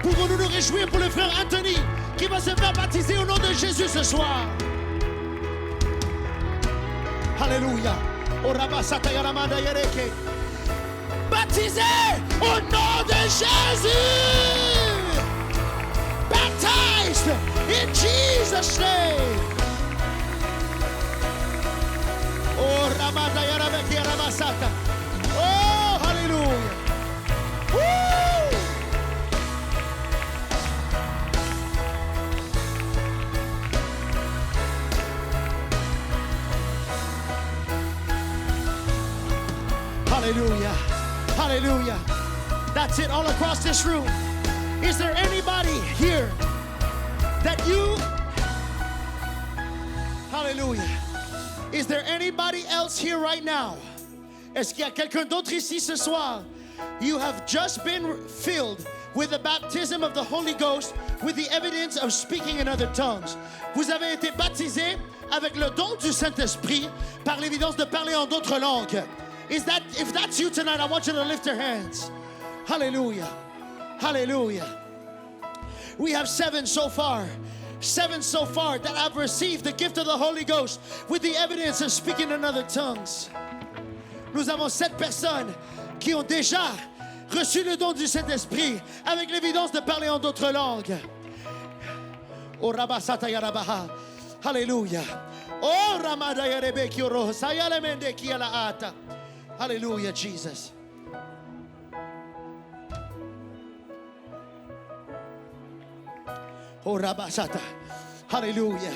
Pouvons-nous nous réjouir pour le frère Anthony qui va se faire baptiser au nom de Jésus ce soir? Hallelujah. Orabasata yaramanda yereke. Baptisé au nom de Jésus. Baptized in Jesus' name. Oh, Ramada Yarabeki Yarabasata. Oh, hallelujah. Woo! Hallelujah. Hallelujah. That's it all across this room. Is there anybody here that you... Hallelujah. Is there anybody else here right now? Est-ce qu'il y a quelqu'un d'autre ici ce soir? You have just been filled with the baptism of the Holy Ghost with the evidence of speaking in other tongues. Vous avez été baptisé avec le don du Saint-Esprit par l'évidence de parler en d'autres langues. If that's you tonight, I want you to lift your hands. Hallelujah. Hallelujah. We have 7 so far. 7 so far that have received the gift of the Holy Ghost with the evidence of speaking in other tongues. Nous avons 7 personnes qui ont déjà reçu le don du Saint-Esprit avec l'évidence de parler en d'autres langues. Oh, Rabasata Yarabaha. Hallelujah. Oh, Ramada Yarebeki Oro. Sayala Mende Kiala Ata. Hallelujah, Jesus. Oh, Rabasata. Hallelujah.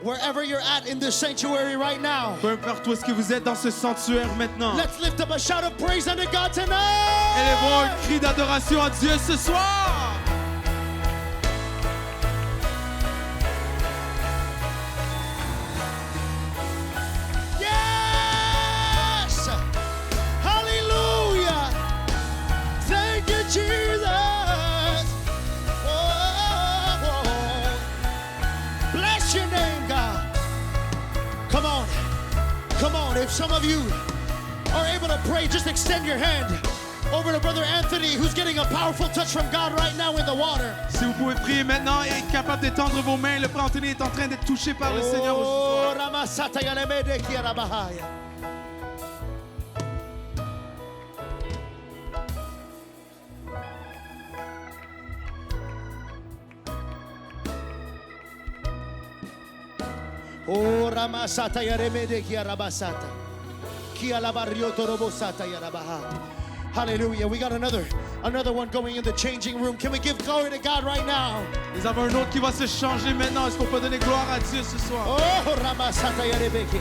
Wherever you're at in this sanctuary right now, Peu importe où est-ce que vous êtes dans ce sanctuaire maintenant, let's lift up a shout of praise unto God tonight. élevons un cri d'adoration à Dieu ce soir. Yes! God, if some of you are able to pray, just extend your hand over to Brother Anthony, who's getting a powerful touch from God right now in the water. Si vous pouvez prier maintenant et être capable d'étendre vos mains, le frère Anthony est en train d'être touché par le Seigneur Oh, aujourd'hui. Ramasata Yalemede Kiarabahaya. Oh, Ramasata Yaremede Kiarabasata. Kialabarioto Robosata Yarabaha. Hallelujah. We got another one going in the changing room. Can we give glory to God right now? Nous avons un autre qui va se changer maintenant. Est-ce qu'on peut donner gloire à Dieu ce soir? Oh, Ramasata Yarebeke.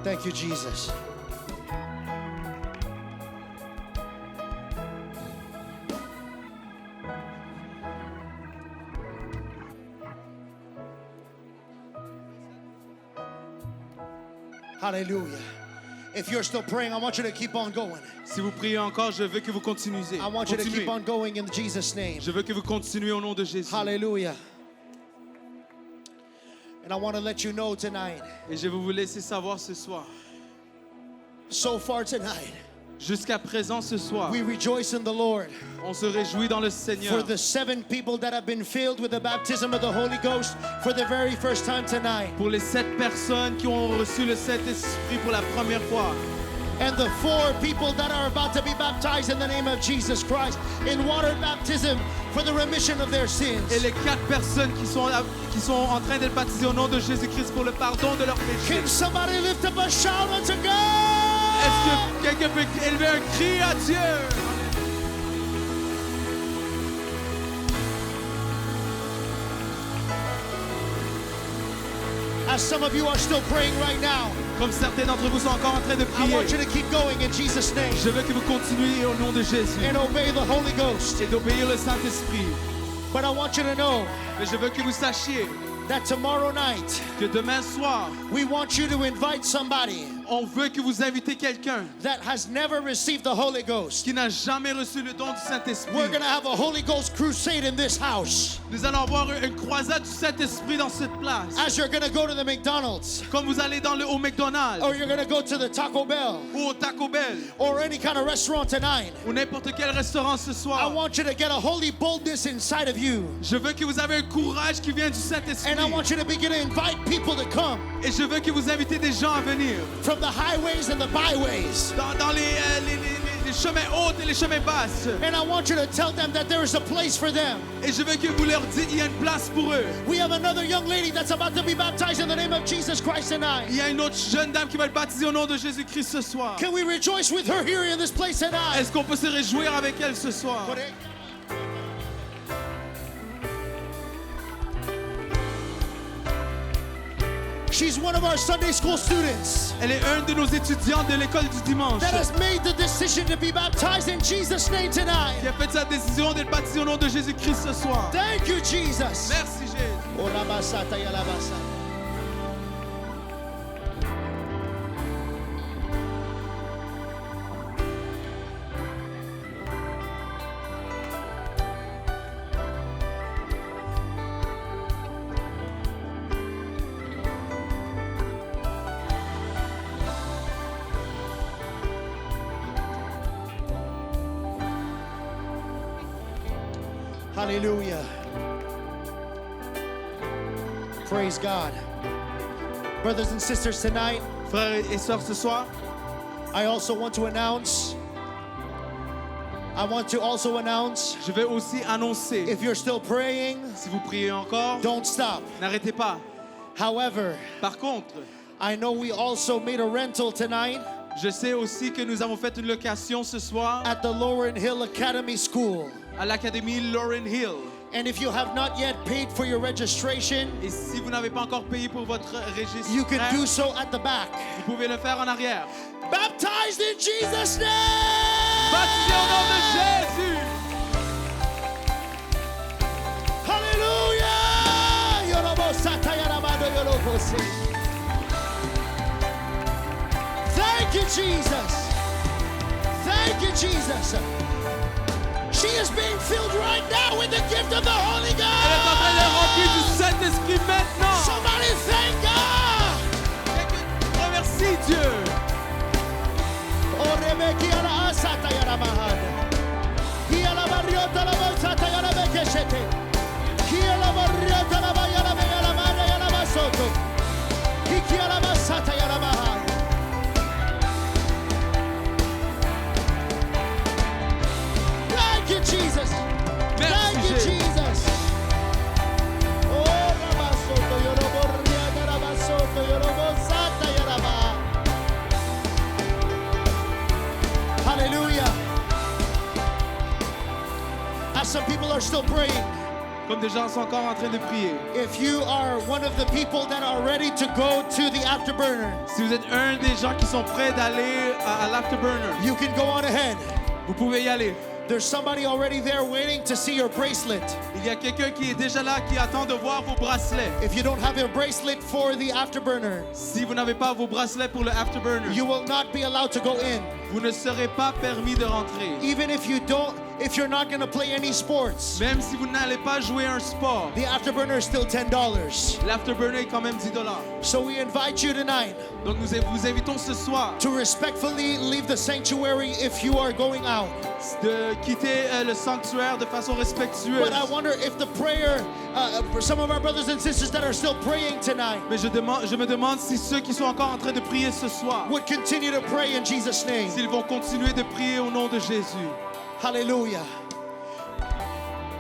Thank you, Jesus. Hallelujah. If you're still praying, I want you to keep on going. Si vous priez encore, je veux que vous continuez. I want you to Continuez. keep on going in Jesus' name. Je veux que vous continuez au nom de Jésus. Hallelujah. And I want to let you know tonight, Et je vais vous laisser savoir ce soir. so far tonight, Jusqu'à présent ce soir, we rejoice in the Lord on se réjouit dans le Seigneur for the 7 people that have been filled with the baptism of the Holy Ghost for the very first time tonight. pour les 7 personnes qui ont reçu le Saint-Esprit pour la première fois. And the 4 people that are about to be baptized in the name of Jesus Christ in water baptism for the remission of their sins. Et les 4 personnes qui sont en train d'être baptisées au nom de Jésus-Christ pour le pardon de leurs péchés. Can somebody lift up a shout unto God? Est-ce que quelqu'un peut élever un cri à Dieu? As some of you are still praying right now, Comme certains d'entre vous sont encore en train de I prier, want you to keep going in Jesus' name je veux que vous continuiez au nom de Jésus and obey the Holy Ghost. et d'obéir le Saint-Esprit. But I want you to know Mais je veux que vous sachiez that tomorrow night, que demain soir, we want you to invite somebody on veut que vous invitez quelqu'un that has never received the Holy Ghost. qui n'a jamais reçu le don du Saint-Esprit. We're going to have a Holy Ghost crusade in this house. Nous allons avoir une croisade du Saint-Esprit dans cette place. As you're going to go to the McDonald's, Comme vous allez au McDonald's or you're going to go to the Taco Bell, ou au Taco Bell or any kind of restaurant tonight, ou n'importe quel restaurant ce I soir, want you to get a holy boldness inside of you. je veux que vous avez un courage qui vient du And I Saint-Esprit. want you to begin to invite people to come Et je veux que vous invitez des gens à venir from the highways and the byways. dans les chemins hauts et les chemins basses. And I want you to tell them that there is a place for them. Et je veux que vous leur dites qu'il y a une place pour eux. We have another young lady that's about to be baptized in the name of Jesus Christ tonight. Il y a une autre jeune dame qui va être baptisée au nom de Jésus-Christ ce soir. Can we rejoice with her here in this place tonight? Est-ce qu'on peut se réjouir avec elle ce soir? She's one of our Sunday school students Elle est un de nos étudiants de l'école du dimanche that has made the decision to be baptized in Jesus' name tonight. qui a fait sa décision d'être baptisée au nom de Jésus-Christ ce soir. Thank you, Jesus. Merci Jésus. Olabasata yalabasa. Hallelujah. Praise God. Brothers and sisters, tonight, Frères et sœurs, ce soir, I also want to announce, je vais aussi annoncer, if you're still praying, si vous priez encore, don't stop. n'arrêtez pas. However, Par contre, I know we also made a rental tonight je sais aussi que nous avons fait une location ce soir at the Lauren Hill Academy School. à l'Académie Lauren Hill. And if you have not yet paid for your registration, Et si vous n'avez pas encore payé pour votre registre, you can do so at the back. vous pouvez le faire en arrière. Baptized in Jesus' name! Baptisé au nom de Jésus. Hallelujah! Thank you, Jesus. Thank you, Jesus. She is being filled right now with the gift of the Holy Elle est en train de remplir du Ghost. Saint-Esprit maintenant. Somebody thank God. Remercie Dieu. Oh, Rebeki ala asata yara mahada. Kia la barriota la bolsata yara bekeshete. Kia la barriota la bayara bayara mada yara basoto. Kia la basata yara mahada. Thank you, Jesus. Merci, Thank you, Jésus. Jesus. Oh, rabasoto yoroborria garabasoto yorobosata yara mahada. Hallelujah. As some people are still praying, Comme des gens sont encore en train de prier. if you are one of the people that are ready to go to the afterburner, Si vous êtes un des gens qui sont prêts d'aller à l'afterburner, you can go on ahead. vous pouvez y aller. There's somebody already there waiting to see your bracelet. Il y a quelqu'un qui est déjà là, qui attend de voir vos bracelets. If you don't have your bracelet for the afterburner, Si vous n'avez pas vos bracelets pour le afterburner, you will not be allowed to go in. vous ne serez pas permis de rentrer. Even if you're not going to play any sports, Même si vous n'allez pas jouer un sport, the afterburner is still $10. l'afterburner est quand même $10. So we invite you tonight Donc nous vous invitons ce soir to respectfully leave the sanctuary if you are going out. de quitter le sanctuaire de façon respectueuse. But I wonder if the prayer, for some of our brothers and sisters that are still praying tonight, Mais je me demande si ceux qui sont encore en train de prier ce soir, would continue to pray in Jesus' name. s'ils vont continuer de prier au nom de Jésus. Hallelujah.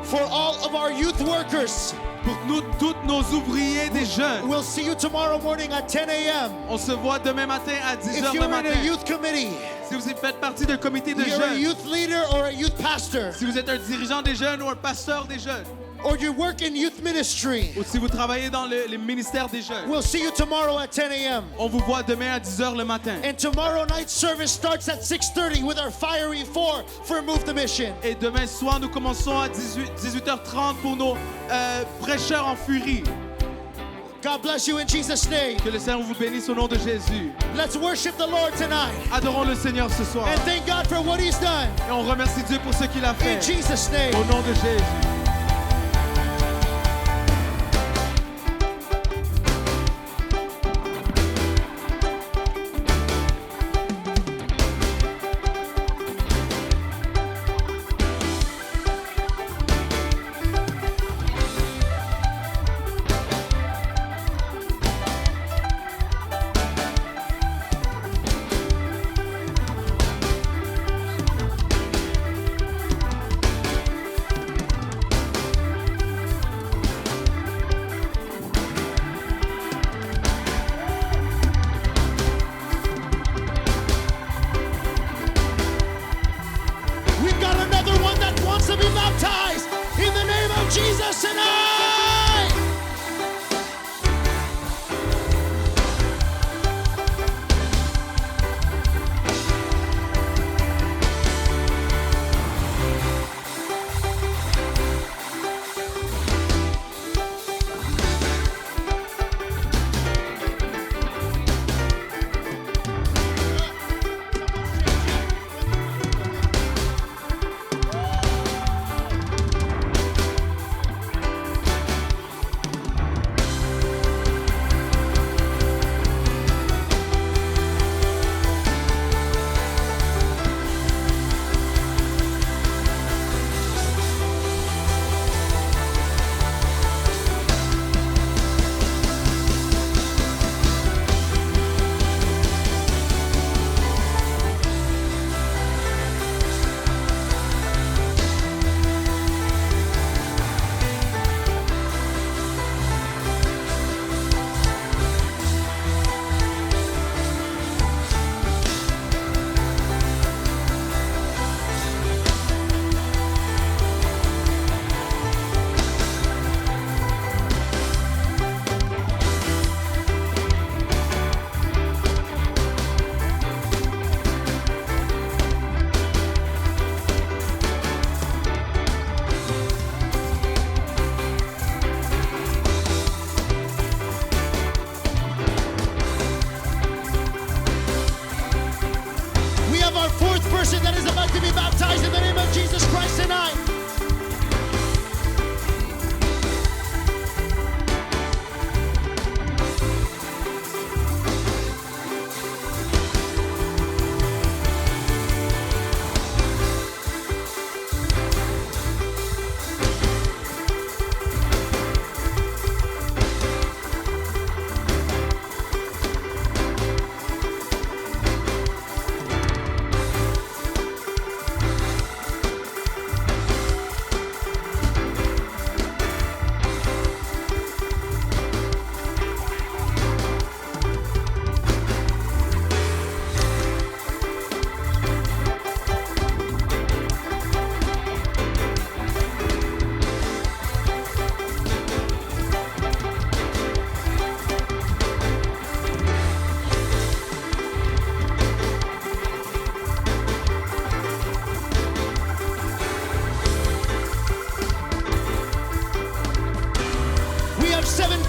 For all of our youth workers, Pour nous, tous nos ouvriers des jeunes, we'll see you tomorrow morning at 10 a.m. on se voit demain matin à 10h If le you're in matin. a youth committee, Si vous faites partie d'un comité de you're a jeunes, youth leader or a youth pastor, si vous êtes un dirigeant des jeunes ou un pasteur des jeunes, or you work in youth ministry, ou si vous travaillez dans les ministères des jeunes, we'll see you tomorrow at 10 a.m. on vous voit demain à 10h le matin. And tomorrow night service starts at 6:30 with our fiery four for Move the Mission. Et demain soir, nous commençons à 18h30 pour nos prêcheurs en furie. God bless you in Jesus' name. Que le Seigneur vous bénisse au nom de Jésus. Let's worship the Lord tonight Adorons le Seigneur ce soir. and thank God for what He's done. Et on remercie Dieu pour ce qu'il a In fait. Jesus' name. Au nom de Jésus.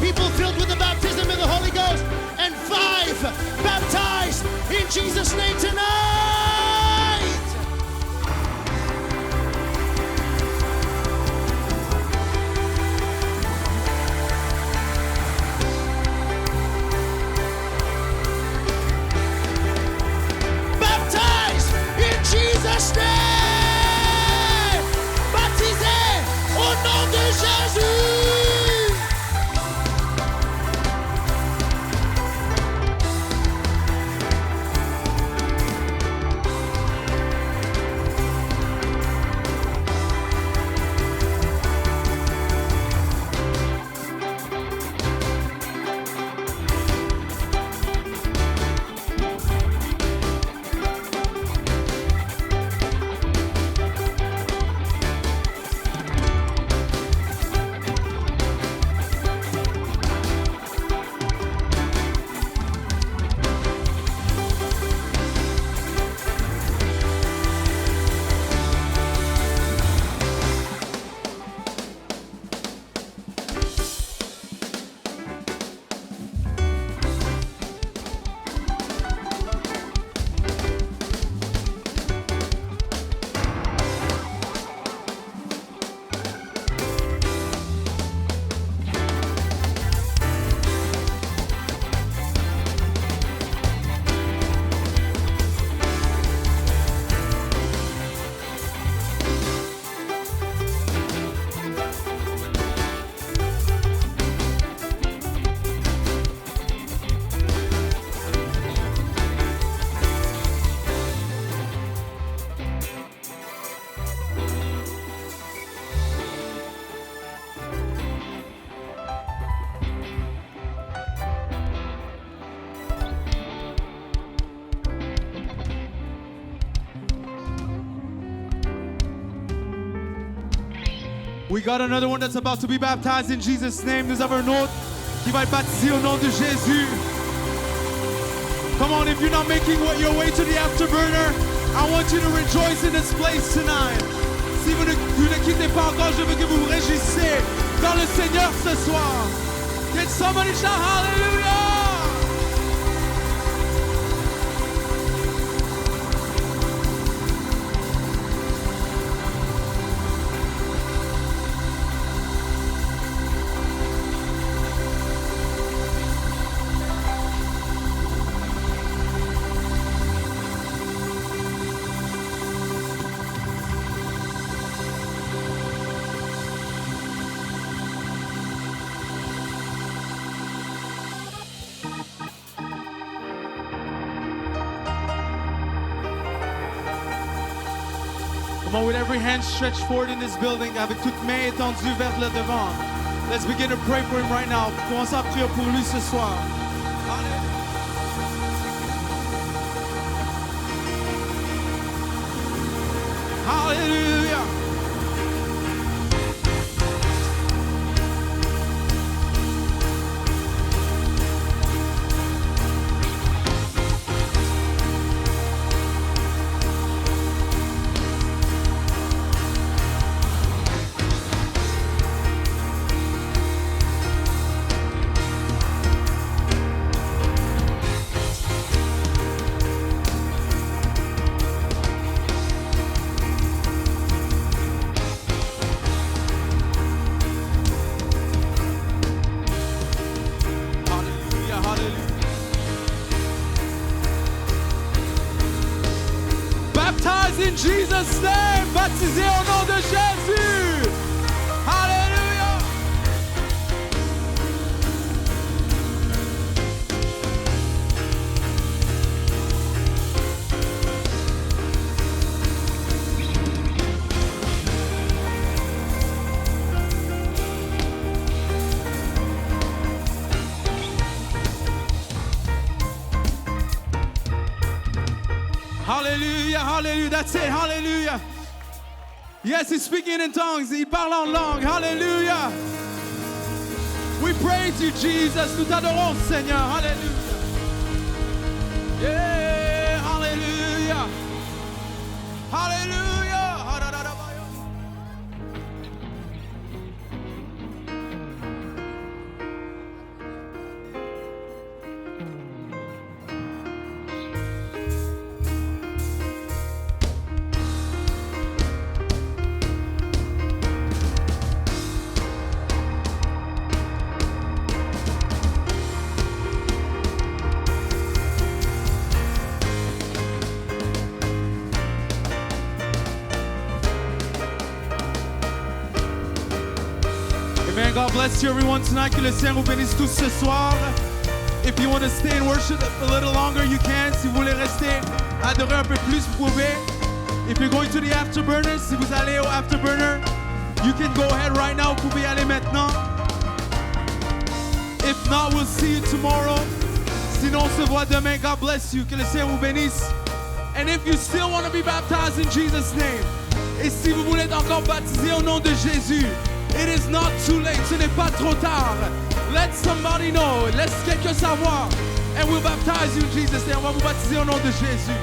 people filled with the baptism of the Holy Ghost, and 5 baptized in Jesus' name tonight. Baptized in Jesus' name. Baptisés au nom de Jésus. We got another one that's about to be baptized in Jesus' name. Nous avons un autre qui va être baptisé au nom de Jésus. Come on, if you're not making your way to the afterburner, I want you to rejoice in this place tonight. Si vous ne quittez pas encore, je veux que vous vous réjouissiez dans le Seigneur ce soir. Can somebody shout hallelujah? Come on, with every hand stretched forward in this building, avec toute main étendue vers le devant. Let's begin to pray for him right now. Commençons à prier pour lui ce soir. Hallelujah. In Jesus' name, baptisé au nom de Jésus. Hallelujah. Hallelujah, hallelujah. That's it, hallelujah. Yes, he's speaking in tongues. Il parle en langue. Hallelujah. We praise you, Jesus. Nous t'adorons, Seigneur. Hallelujah. Yeah, hallelujah. Hallelujah. Amen. God bless you, everyone, tonight. Que le Seigneur vous bénisse tous ce soir. If you want to stay and worship a little longer, you can. Si vous voulez rester, adorer un peu plus, vous pouvez. If you're going to the afterburner, si vous allez au afterburner, you can go ahead right now. Vous pouvez y aller maintenant. If not, we'll see you tomorrow. Sinon, on se voit demain. God bless you. Que le Seigneur vous bénisse. And if you still want to be baptized in Jesus' name, et si vous voulez être encore baptisé au nom de Jésus, it is not too late. Ce n'est pas trop tard. Let somebody know. Laisse quelqu'un savoir. And we'll baptize you in Jesus' name. On va vous baptiser au nom de Jésus.